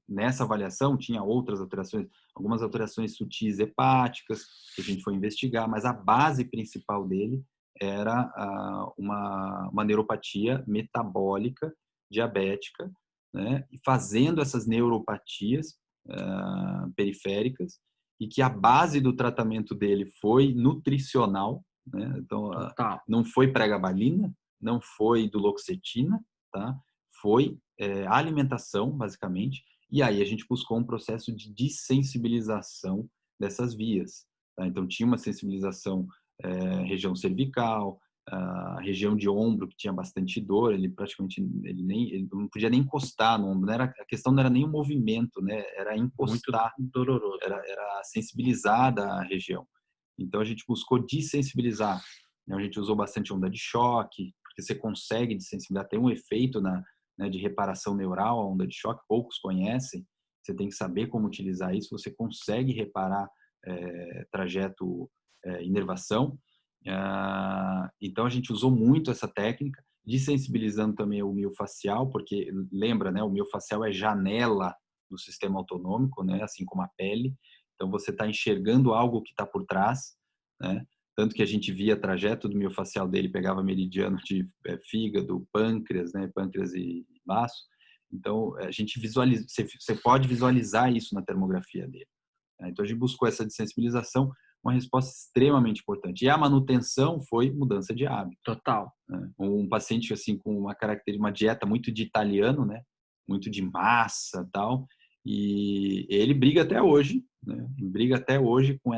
nessa avaliação tinha outras alterações, algumas alterações sutis hepáticas que a gente foi investigar, mas a base principal dele era uma neuropatia metabólica diabética, né? E fazendo essas neuropatias periféricas, e que a base do tratamento dele foi nutricional, né? Então, não foi pregabalina, não foi duloxetina, tá? Foi alimentação, basicamente, e aí a gente buscou um processo de dessensibilização dessas vias, tá? Então, tinha uma sensibilização região cervical, região de ombro, que tinha bastante dor, ele praticamente ele não podia nem encostar no ombro, a questão não era nem o movimento, né? Era encostar. Muito doloroso. Era sensibilizada a região. Então, a gente buscou dessensibilizar, né? A gente usou bastante onda de choque, porque você consegue desensibilizar, tem um efeito de reparação neural, a onda de choque, poucos conhecem, você tem que saber como utilizar isso, você consegue reparar trajeto inervação. Então a gente usou muito essa técnica, desensibilizando também o miofacial, porque lembra, né, o miofacial é janela do sistema autonômico, né, assim como a pele. Então você está enxergando algo que está por trás, né? Tanto que a gente via trajeto do miofacial dele, pegava meridiano de fígado, pâncreas, né, pâncreas e baço. Então a gente visualiza, você pode visualizar isso na termografia dele, né? Então a gente buscou essa desensibilização, uma resposta extremamente importante. E a manutenção foi mudança de hábito. Total. Um paciente assim com uma dieta muito de italiano, né? Muito de massa, tal. E ele briga até hoje, né? Briga até hoje com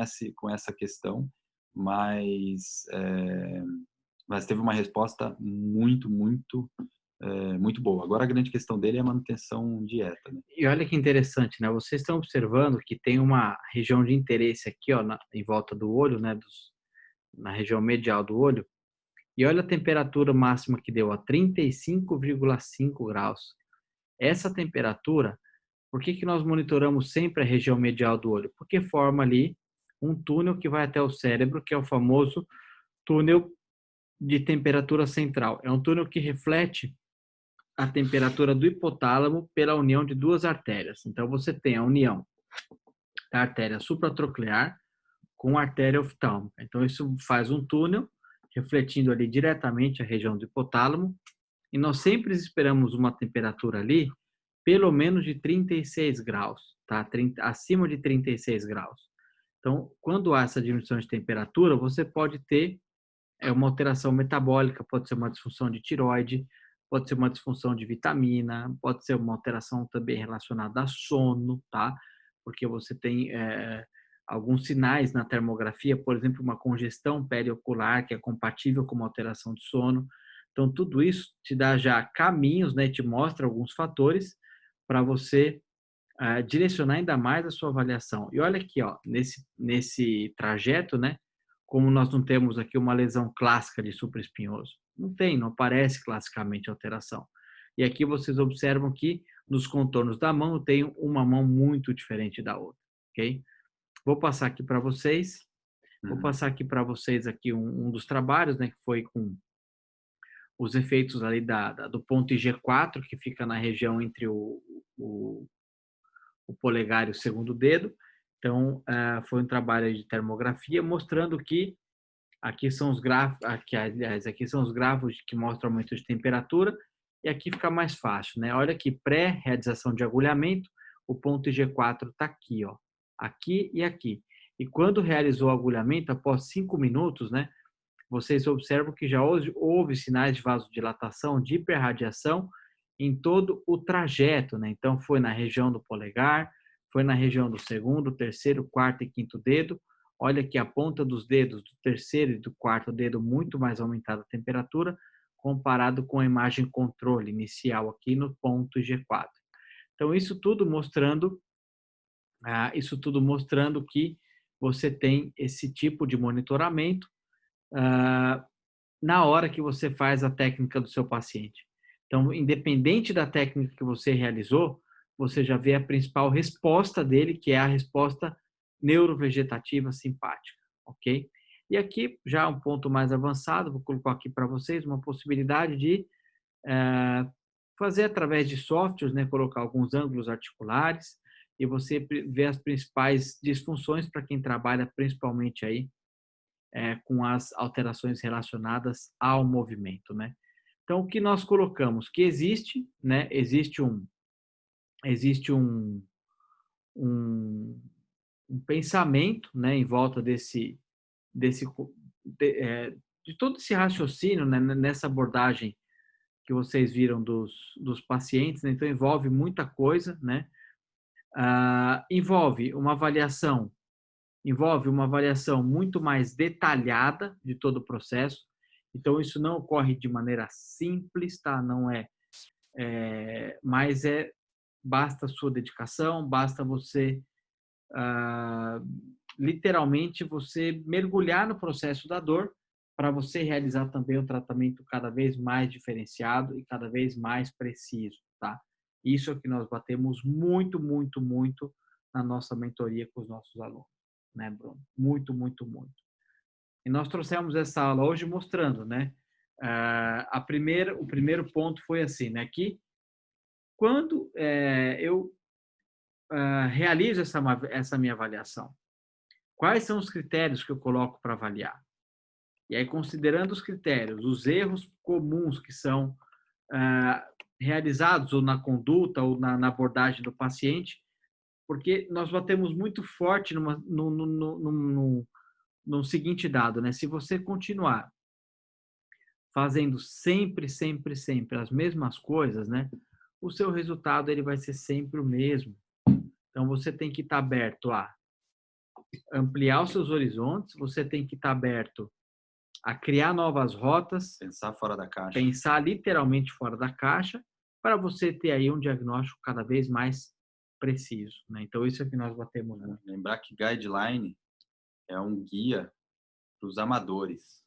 essa questão, mas teve uma resposta muito boa. Agora a grande questão dele é a manutenção dieta, né? E olha que interessante, né? Vocês estão observando que tem uma região de interesse aqui, ó, em volta do olho, né? na região medial do olho, e olha a temperatura máxima que deu, a 35,5 graus. Essa temperatura, por que nós monitoramos sempre a região medial do olho? Porque forma ali um túnel que vai até o cérebro, que é o famoso túnel de temperatura central. É um túnel que reflete a temperatura do hipotálamo pela união de duas artérias. Então, você tem a união da artéria supratroclear com a artéria oftálmica. Então, isso faz um túnel, refletindo ali diretamente a região do hipotálamo, e nós sempre esperamos uma temperatura ali, pelo menos de 36 graus, tá? Acima de 36 graus. Então, quando há essa diminuição de temperatura, você pode ter uma alteração metabólica, pode ser uma disfunção de tireoide, pode ser uma disfunção de vitamina, pode ser uma alteração também relacionada a sono, tá? Porque você tem alguns sinais na termografia, por exemplo, uma congestão periocular que é compatível com uma alteração de sono. Então, tudo isso te dá já caminhos, né? Te mostra alguns fatores para você direcionar ainda mais a sua avaliação. E olha aqui, ó, nesse trajeto, né? Como nós não temos aqui uma lesão clássica de supraespinhoso. Não aparece classicamente alteração. E aqui vocês observam que nos contornos da mão tem uma mão muito diferente da outra, ok? Vou passar aqui para vocês. Vou passar aqui para vocês aqui um dos trabalhos, né, que foi com os efeitos ali do ponto IG4, que fica na região entre o polegar e o segundo dedo. Então, foi um trabalho de termografia mostrando que aqui são os gráficos, aqui são os gráficos que mostram aumento de temperatura, e aqui fica mais fácil, né? Olha aqui, pré-realização de agulhamento, o ponto IG4 está aqui, ó, aqui e aqui. E quando realizou o agulhamento, após 5 minutos, né, vocês observam que já houve sinais de vasodilatação, de hiperradiação em todo o trajeto, né? Então, foi na região do polegar, foi na região do segundo, terceiro, quarto e quinto dedo. Olha aqui a ponta dos dedos do terceiro e do quarto dedo muito mais aumentada a temperatura, comparado com a imagem controle inicial aqui no ponto G4. Então, isso tudo mostrando que você tem esse tipo de monitoramento na hora que você faz a técnica do seu paciente. Então, independente da técnica que você realizou, você já vê a principal resposta dele, que é a resposta neurovegetativa simpática, ok? E aqui, já um ponto mais avançado, vou colocar aqui para vocês uma possibilidade de fazer através de softwares, né, colocar alguns ângulos articulares e você ver as principais disfunções para quem trabalha principalmente aí com as alterações relacionadas ao movimento, né? Então, o que nós colocamos? Que existe, né? Existe um pensamento, né, em volta de todo esse raciocínio, né, nessa abordagem que vocês viram dos pacientes, né? Então envolve muita coisa, né? Envolve uma avaliação muito mais detalhada de todo o processo. Então isso não ocorre de maneira simples, tá? Não mas basta sua dedicação, basta você literalmente você mergulhar no processo da dor para você realizar também um tratamento cada vez mais diferenciado e cada vez mais preciso, tá? Isso é o que nós batemos muito, muito, muito na nossa mentoria com os nossos alunos, né, Bruno? Muito, muito, muito. E nós trouxemos essa aula hoje mostrando, né? O primeiro ponto foi assim, né? Que quando eu realizo essa minha avaliação, quais são os critérios que eu coloco para avaliar? E aí, considerando os critérios, os erros comuns que são realizados ou na conduta ou na abordagem do paciente, porque nós batemos muito forte no seguinte dado, né? Se você continuar fazendo sempre, sempre, sempre as mesmas coisas, né? O seu resultado ele vai ser sempre o mesmo. Então, você tem que estar aberto a ampliar os seus horizontes, você tem que estar aberto a criar novas rotas, Pensar fora da caixa. Pensar literalmente fora da caixa, para você ter aí um diagnóstico cada vez mais preciso, né? Então, isso é que nós batemos, né? Lembrar que guideline é um guia os amadores.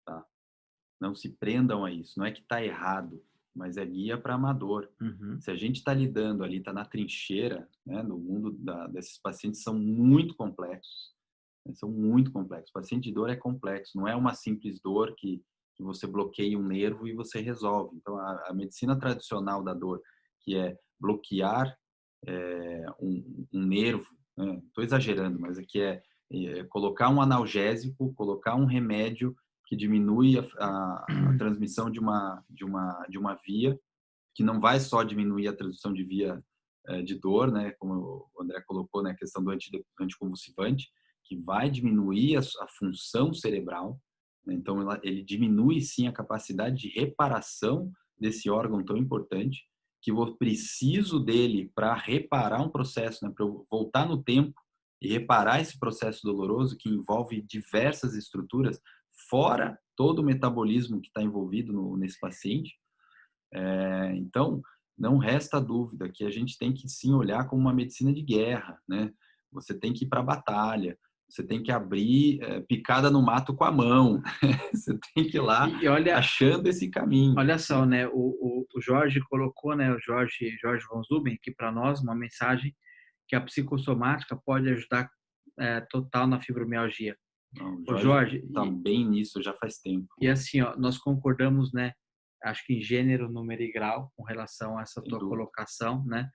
Tá? Não se prendam a isso. Não é que está errado, mas é guia para amador. Uhum. Se a gente está lidando ali, está na trincheira, né, no mundo desses pacientes são muito complexos. Né, são muito complexos. O paciente de dor é complexo. Não é uma simples dor que você bloqueia um nervo e você resolve. Então, a medicina tradicional da dor, que é bloquear um nervo, estou exagerando, mas aqui é colocar um analgésico, colocar um remédio que diminui a transmissão de uma via, que não vai só diminuir a transmissão de via de dor, né, como o André colocou, né, a questão do anticonvulsivante, que vai diminuir a função cerebral, né, então ele diminui sim a capacidade de reparação desse órgão tão importante, que eu preciso dele para reparar um processo, né, para eu voltar no tempo e reparar esse processo doloroso que envolve diversas estruturas, fora todo o metabolismo que está envolvido nesse paciente. Então, não resta dúvida que a gente tem que sim olhar como uma medicina de guerra, né? Você tem que ir para a batalha, você tem que abrir picada no mato com a mão, você tem que ir lá achando esse caminho. Olha só, né? O Jorge colocou, né? O Jorge von Zuben aqui para nós uma mensagem que a psicossomática pode ajudar total na fibromialgia. Não, o Jorge também nisso já faz tempo. E assim, ó, nós concordamos, né? Acho que em gênero, número e grau com relação a essa tua colocação, né?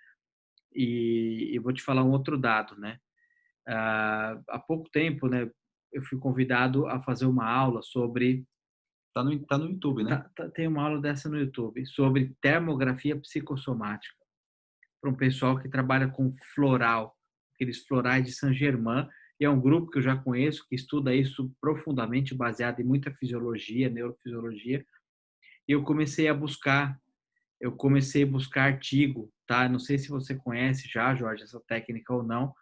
E vou te falar um outro dado, né? Há pouco tempo, né? Eu fui convidado a fazer uma aula sobre... Tá no YouTube, né? Tem uma aula dessa no YouTube sobre termografia psicossomática para um pessoal que trabalha com floral, aqueles florais de Saint-Germain, e é um grupo que eu já conheço, que estuda isso profundamente, baseado em muita fisiologia, neurofisiologia. E eu comecei a buscar artigo, tá? Não sei se você conhece já, Jorge, essa técnica ou não.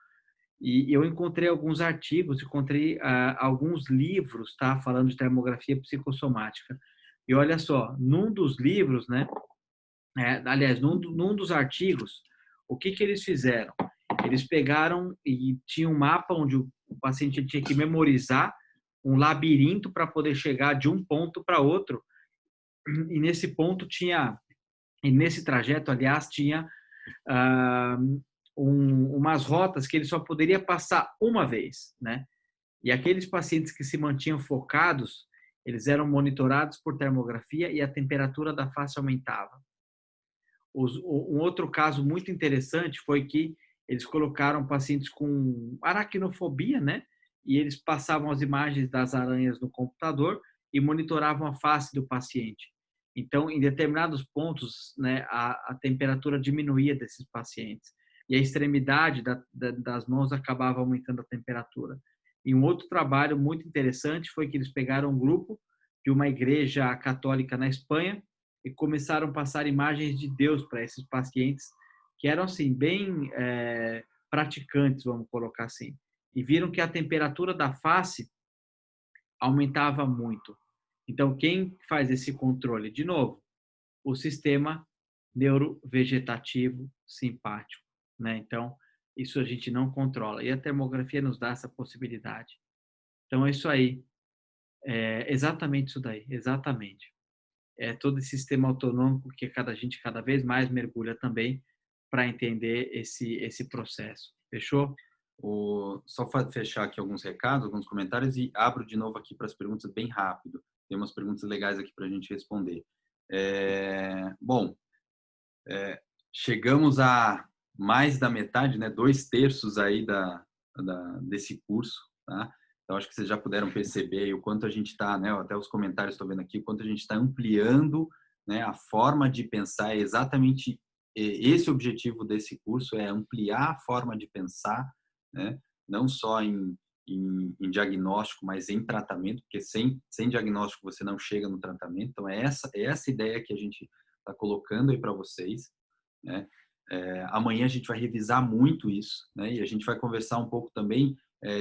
E eu encontrei alguns artigos, encontrei alguns livros, tá? Falando de termografia psicossomática. E olha só, num dos livros, né? Aliás, num dos artigos, o que eles fizeram? Eles pegaram e tinha um mapa onde o paciente tinha que memorizar um labirinto para poder chegar de um ponto para outro. E nesse trajeto, aliás, tinha umas rotas que ele só poderia passar uma vez, né? E aqueles pacientes que se mantinham focados, eles eram monitorados por termografia e a temperatura da face aumentava. Um outro caso muito interessante foi que eles colocaram pacientes com aracnofobia, né? E eles passavam as imagens das aranhas no computador e monitoravam a face do paciente. Então, em determinados pontos, né, a temperatura diminuía desses pacientes. E a extremidade das mãos acabava aumentando a temperatura. E um outro trabalho muito interessante foi que eles pegaram um grupo de uma igreja católica na Espanha e começaram a passar imagens de Deus para esses pacientes que eram assim bem praticantes, vamos colocar assim. E viram que a temperatura da face aumentava muito. Então, quem faz esse controle? De novo, o sistema neurovegetativo simpático, né? Então, isso a gente não controla. E a termografia nos dá essa possibilidade. Então, é isso aí. É exatamente isso daí. Exatamente. É todo esse sistema autonômico que a gente cada vez mais mergulha também para entender esse processo. Fechou? Só fechar aqui alguns recados, alguns comentários e abro de novo aqui para as perguntas bem rápido. Tem umas perguntas legais aqui para a gente responder. Chegamos a mais da metade, né? 2/3 aí desse curso, tá? Então, acho que vocês já puderam perceber o quanto a gente está, né? Até os comentários estou vendo aqui, o quanto a gente está ampliando, né? A forma de pensar é exatamente esse objetivo desse curso, é ampliar a forma de pensar, né? Não só em diagnóstico, mas em tratamento, porque sem diagnóstico você não chega no tratamento. Então, é essa ideia que a gente está colocando aí para vocês, né? Amanhã a gente vai revisar muito isso, né? E a gente vai conversar um pouco também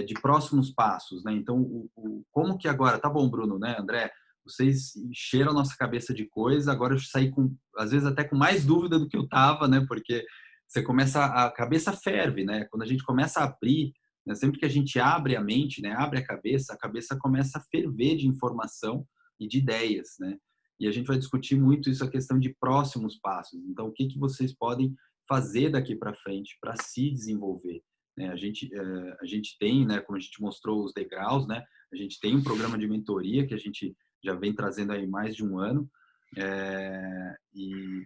de próximos passos, né? Então, como que agora... Tá bom, Bruno, né, André? Vocês encheram a nossa cabeça de coisa, agora eu saí às vezes até com mais dúvida do que eu tava, né? Porque você começa... A cabeça ferve, né? Quando a gente começa a abrir né? Sempre que a gente abre a mente, né, abre a cabeça começa a ferver de informação e de ideias, né? E a gente vai discutir muito isso, a questão de próximos passos. Então, o que vocês podem fazer daqui para frente para se desenvolver, né? A gente tem, né, como a gente mostrou os degraus, né? A gente tem um programa de mentoria que a gente já vem trazendo aí mais de um ano, e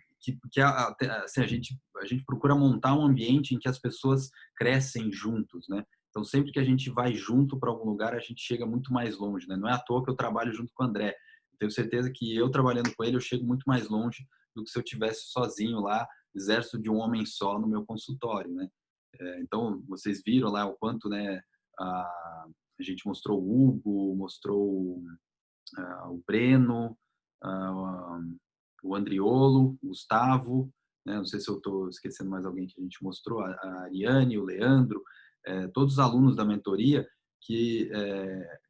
assim, a gente procura montar um ambiente em que as pessoas crescem juntos, né? Então, sempre que a gente vai junto para algum lugar, a gente chega muito mais longe, né? Não é à toa que eu trabalho junto com o André. Tenho certeza que eu trabalhando com ele, eu chego muito mais longe do que se eu tivesse sozinho lá, exército de um homem só no meu consultório, né? Então, vocês viram lá o quanto, né, a gente mostrou o Hugo, mostrou o Breno, o Andriolo, o Gustavo, né? Não sei se eu estou esquecendo mais alguém que a gente mostrou, a Ariane, o Leandro, todos os alunos da mentoria que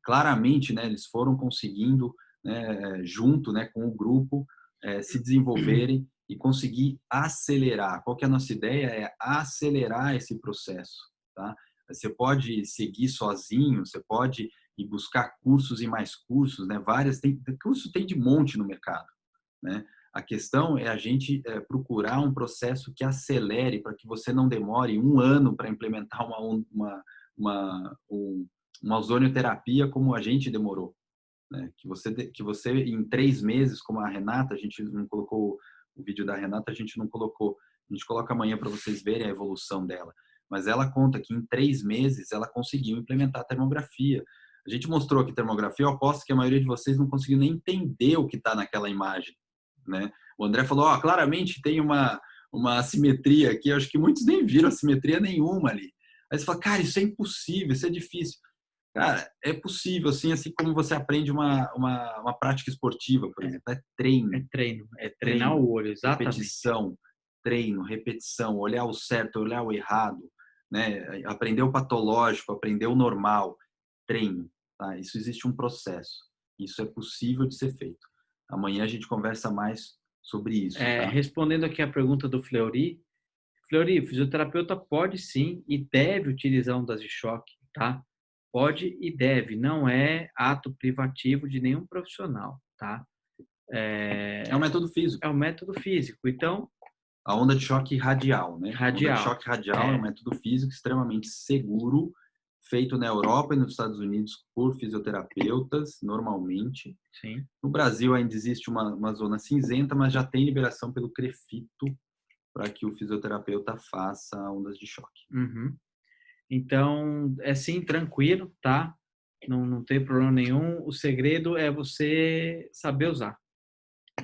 claramente, né, eles foram conseguindo, né, junto, né, com o grupo, se desenvolverem e conseguir acelerar. Qual que é a nossa ideia? É acelerar esse processo, tá? Você pode seguir sozinho, você pode ir buscar cursos e mais cursos, né? Curso tem de monte no mercado, né? A questão é a gente procurar um processo que acelere para que você não demore um ano para implementar uma ozonioterapia como a gente demorou, né? Que você em 3 meses, como a Renata, a gente não colocou o vídeo da Renata, a gente não colocou, a gente coloca amanhã para vocês verem a evolução dela, mas ela conta que em 3 meses ela conseguiu implementar a termografia. A gente mostrou aqui termografia, eu aposto que a maioria de vocês não conseguiu nem entender o que está naquela imagem, né? O André falou, claramente tem uma assimetria aqui, eu acho que muitos nem viram assimetria nenhuma ali. Aí você fala, cara, isso é impossível, isso é difícil. Cara, é possível, assim como você aprende uma prática esportiva, por exemplo, é treino. É treinar o olho, exatamente. Repetição, olhar o certo, olhar o errado, né? Aprender o patológico, aprender o normal, treino, tá? Isso existe um processo, isso é possível de ser feito. Amanhã a gente conversa mais sobre isso, tá? Respondendo aqui a pergunta do Fleury, o fisioterapeuta pode sim e deve utilizar ondas de choque, tá? Pode e deve, não é ato privativo de nenhum profissional, tá? É um método físico. É um método físico, então... A onda de choque radial, né? Radial. A onda de choque radial é um método físico extremamente seguro, feito na Europa e nos Estados Unidos por fisioterapeutas, normalmente. Sim. No Brasil ainda existe uma zona cinzenta, mas já tem liberação pelo CREFITO para que o fisioterapeuta faça ondas de choque. Uhum. Então, é sim, tranquilo, tá? Não tem problema nenhum. O segredo é você saber usar,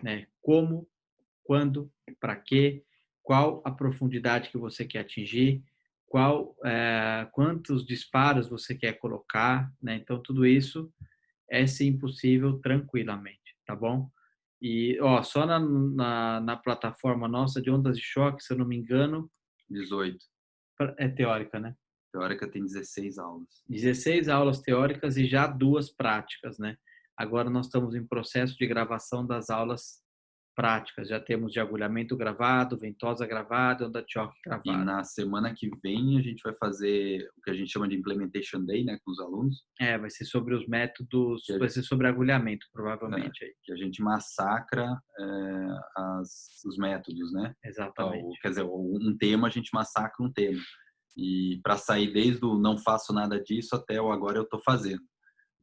né? Como, quando, para quê, qual a profundidade que você quer atingir, quantos disparos você quer colocar, né? Então, tudo isso é sim possível tranquilamente, tá bom? E, só na plataforma nossa de ondas de choque, se eu não me engano... 18. É teórica, né? Teórica tem 16 aulas. 16 aulas teóricas e já 2 práticas, né? Agora nós estamos em processo de gravação das aulas práticas. Já temos de agulhamento gravado, ventosa gravada, onda de choque gravada. E na semana que vem a gente vai fazer o que a gente chama de Implementation Day, né, com os alunos. Vai ser sobre os métodos, vai ser sobre agulhamento, provavelmente. Aí. Que a gente massacra os métodos, né? Exatamente. Quer dizer, um tema, a gente massacra um tema. E para sair desde o não faço nada disso até o agora eu estou fazendo.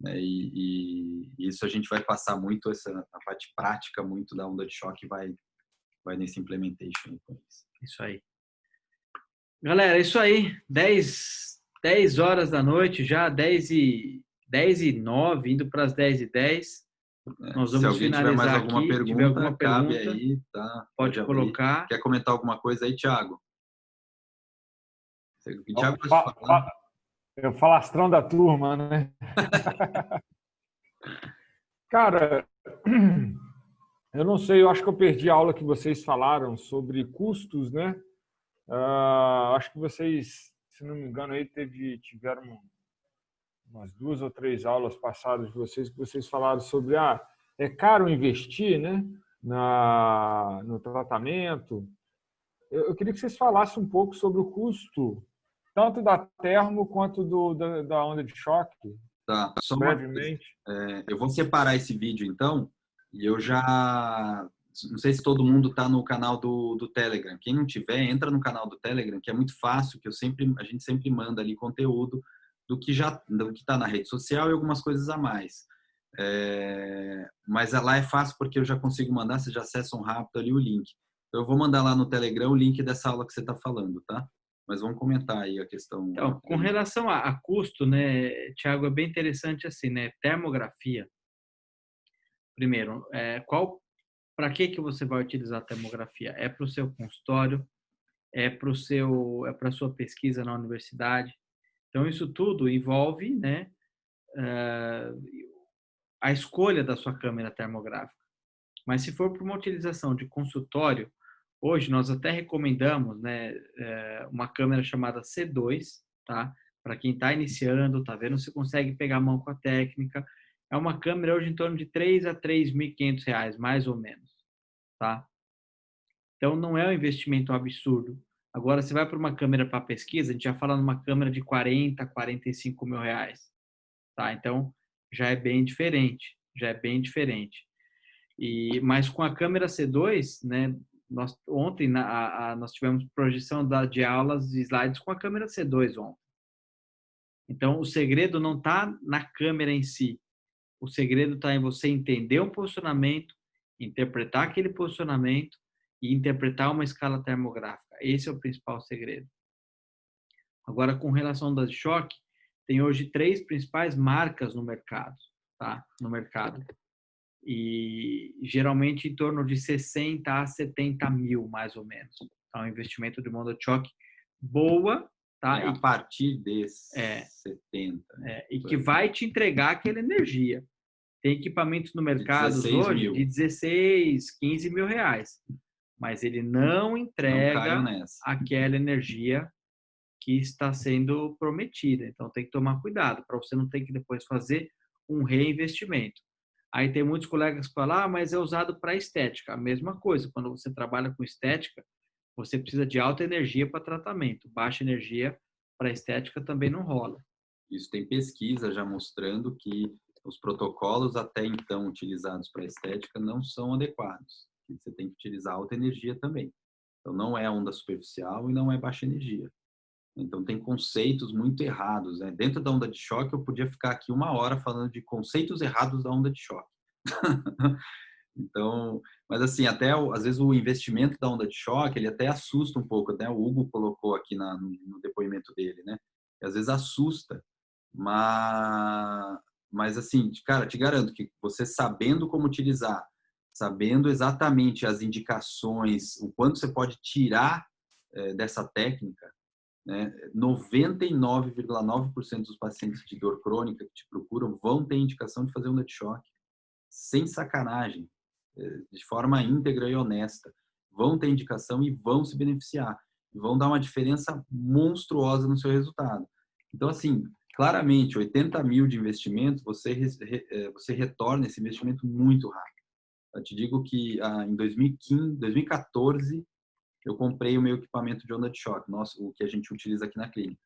Né? E isso a gente vai passar muito, a parte prática muito da onda de choque vai nesse implementation. Isso aí. Galera, isso aí. 10 horas da noite já, 10:09, indo para as 10:10. Nós vamos finalizar mais alguma aqui. Pergunta, Se tiver alguma cabe pergunta, aí, tá? pode colocar. Quer comentar alguma coisa aí, Thiago? Thiago, pode falar. Eu falastrão da turma, né? Cara, eu não sei, eu acho que eu perdi a aula que vocês falaram sobre custos, né? Acho que vocês, se não me engano, aí tiveram umas 2 ou 3 aulas passadas de vocês que vocês falaram sobre é caro investir, né? No tratamento. Eu queria que vocês falassem um pouco sobre o custo tanto da termo quanto da onda de choque, Tá, só uma coisa. brevemente. Eu vou separar esse vídeo, então, e eu já... Não sei se todo mundo está no canal do Telegram. Quem não tiver, entra no canal do Telegram, que é muito fácil, que a gente sempre manda ali conteúdo do que está na rede social e algumas coisas a mais. Mas lá é fácil porque eu já consigo mandar, vocês já acessam rápido ali o link. Então, eu vou mandar lá no Telegram o link dessa aula que você está falando, tá? Mas vamos comentar aí a questão. Então, com relação a custo, né, Thiago, é bem interessante assim, né? Termografia. Primeiro, para que você vai utilizar a termografia? É para o seu consultório, é para a sua pesquisa na universidade. Então, isso tudo envolve, né, a escolha da sua câmera termográfica. Mas se for para uma utilização de consultório, hoje nós até recomendamos, né, uma câmera chamada C2, tá? Para quem está iniciando, tá vendo se consegue pegar a mão com a técnica. É uma câmera hoje em torno de R$3.000 a R$3.500, mais ou menos, tá? Então não é um investimento absurdo. Agora, você vai para uma câmera para pesquisa, a gente já fala numa câmera de 40, 45 mil reais, tá? Então já é bem diferente, Mas com a câmera C2, né? Ontem nós tivemos projeção de aulas de slides com a câmera C2 ontem. Então o segredo não está na câmera em si. O segredo está em você entender um posicionamento, interpretar aquele posicionamento e interpretar uma escala termográfica. Esse é o principal segredo. Agora, com relação ao onda de choque, tem hoje 3 principais marcas no mercado, tá? No mercado. E geralmente em torno de 60 a 70 mil, mais ou menos. Então, um investimento de uma onda de choque boa, tá? A partir desses 70. E que vai te entregar aquela energia. Tem equipamentos no mercado hoje de 16, 15 mil reais. Mas ele não entrega aquela energia que está sendo prometida. Então, tem que tomar cuidado para você não ter que depois fazer um reinvestimento. Aí tem muitos colegas que falam, mas é usado para estética. A mesma coisa, quando você trabalha com estética, você precisa de alta energia para tratamento. Baixa energia para estética também não rola. Isso tem pesquisa já mostrando que os protocolos até então utilizados para estética não são adequados. Você tem que utilizar alta energia também. Então, não é onda superficial e não é baixa energia. Então, tem conceitos muito errados, né? Dentro da onda de choque, eu podia ficar aqui 1 hora falando de conceitos errados da onda de choque. Então, mas assim, até às vezes o investimento da onda de choque, ele até assusta um pouco, né? O Hugo colocou aqui no depoimento dele, né? E às vezes assusta, mas assim, cara, te garanto que você sabendo como utilizar, sabendo exatamente as indicações, o quanto você pode tirar dessa técnica, né? 99,9% dos pacientes de dor crônica que te procuram vão ter indicação de fazer onda de choque. Sem sacanagem, de forma íntegra e honesta. Vão ter indicação e vão se beneficiar. E vão dar uma diferença monstruosa no seu resultado. Então, assim, claramente, 80 mil de investimento, você retorna esse investimento muito rápido. Eu te digo que em 2014, eu comprei o meu equipamento de onda de choque, o que a gente utiliza aqui na clínica.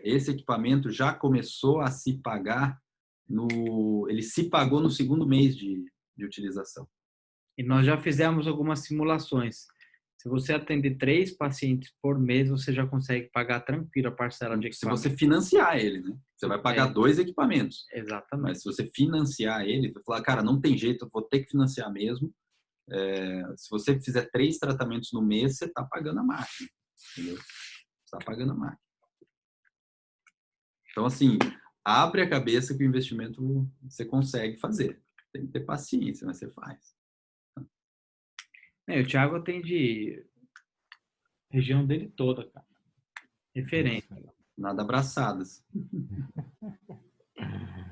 Esse equipamento já começou a se pagar, ele se pagou no 2º mês de utilização. E nós já fizemos algumas simulações. Se você atender 3 pacientes por mês, você já consegue pagar tranquilo a parcela de equipamento. Se você financiar ele, né? Você vai pagar 2 equipamentos. Exatamente. Mas se você financiar ele, você falar, cara, não tem jeito, eu vou ter que financiar mesmo. Se você fizer 3 tratamentos no mês, você está pagando a máquina. Entendeu? Você está pagando a máquina. Então, assim, abre a cabeça que o investimento você consegue fazer. Tem que ter paciência, mas você faz. O Thiago atende região dele toda, cara. Referência. Nada abraçadas.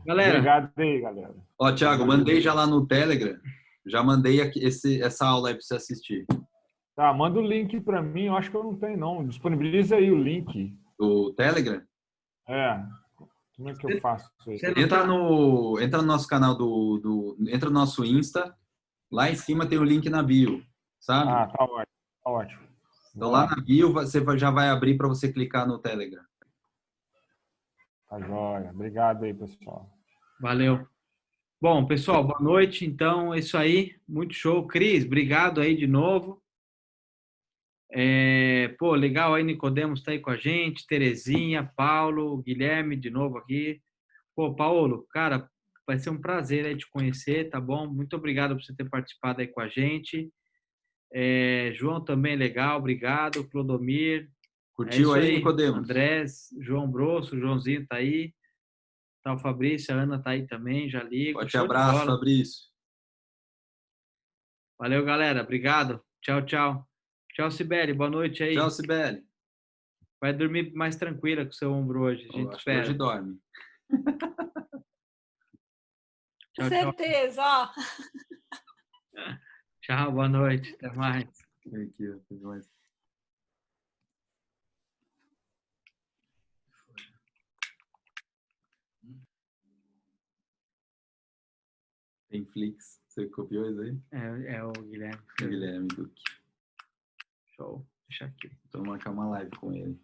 Galera. Obrigado aí, galera. Ó, Thiago, mandei já lá no Telegram. Já mandei aqui essa aula aí para você assistir. Tá, manda o link para mim. Eu acho que eu não tenho, não. Disponibiliza aí o link. Do Telegram? Como é que eu faço isso aí? Entra no nosso canal entra no nosso Insta. Lá em cima tem o link na bio, sabe? Tá ótimo. Então lá na bio você já vai abrir para você clicar no Telegram. Tá joia. Obrigado aí, pessoal. Valeu. Bom, pessoal, boa noite. Então, é isso aí. Muito show. Cris, obrigado aí de novo. Pô, legal aí, Nicodemos tá aí com a gente. Terezinha, Paulo, Guilherme de novo aqui. Pô, Paulo, cara, vai ser um prazer aí te conhecer, tá bom? Muito obrigado por você ter participado aí com a gente. João também, legal, obrigado. Clodomir. Curtiu aí, Nicodemos? Andrés, João Brosso, Joãozinho tá aí. Tá o Fabrício, a Ana tá aí também, já ligo. Forte abraço, Fabrício. Valeu, galera. Obrigado. Tchau, tchau. Tchau, Sibeli. Boa noite aí. Tchau, Sibeli. Vai dormir mais tranquila com o seu ombro hoje. A gente espera. Hoje dorme. Com certeza, ó. Tchau, boa noite. Até mais. Aqui, até mais. Tem Flix. Você copiou isso aí? É o Guilherme. O Guilherme Duque. Show. Deixa aqui. Então, marcar uma live com ele.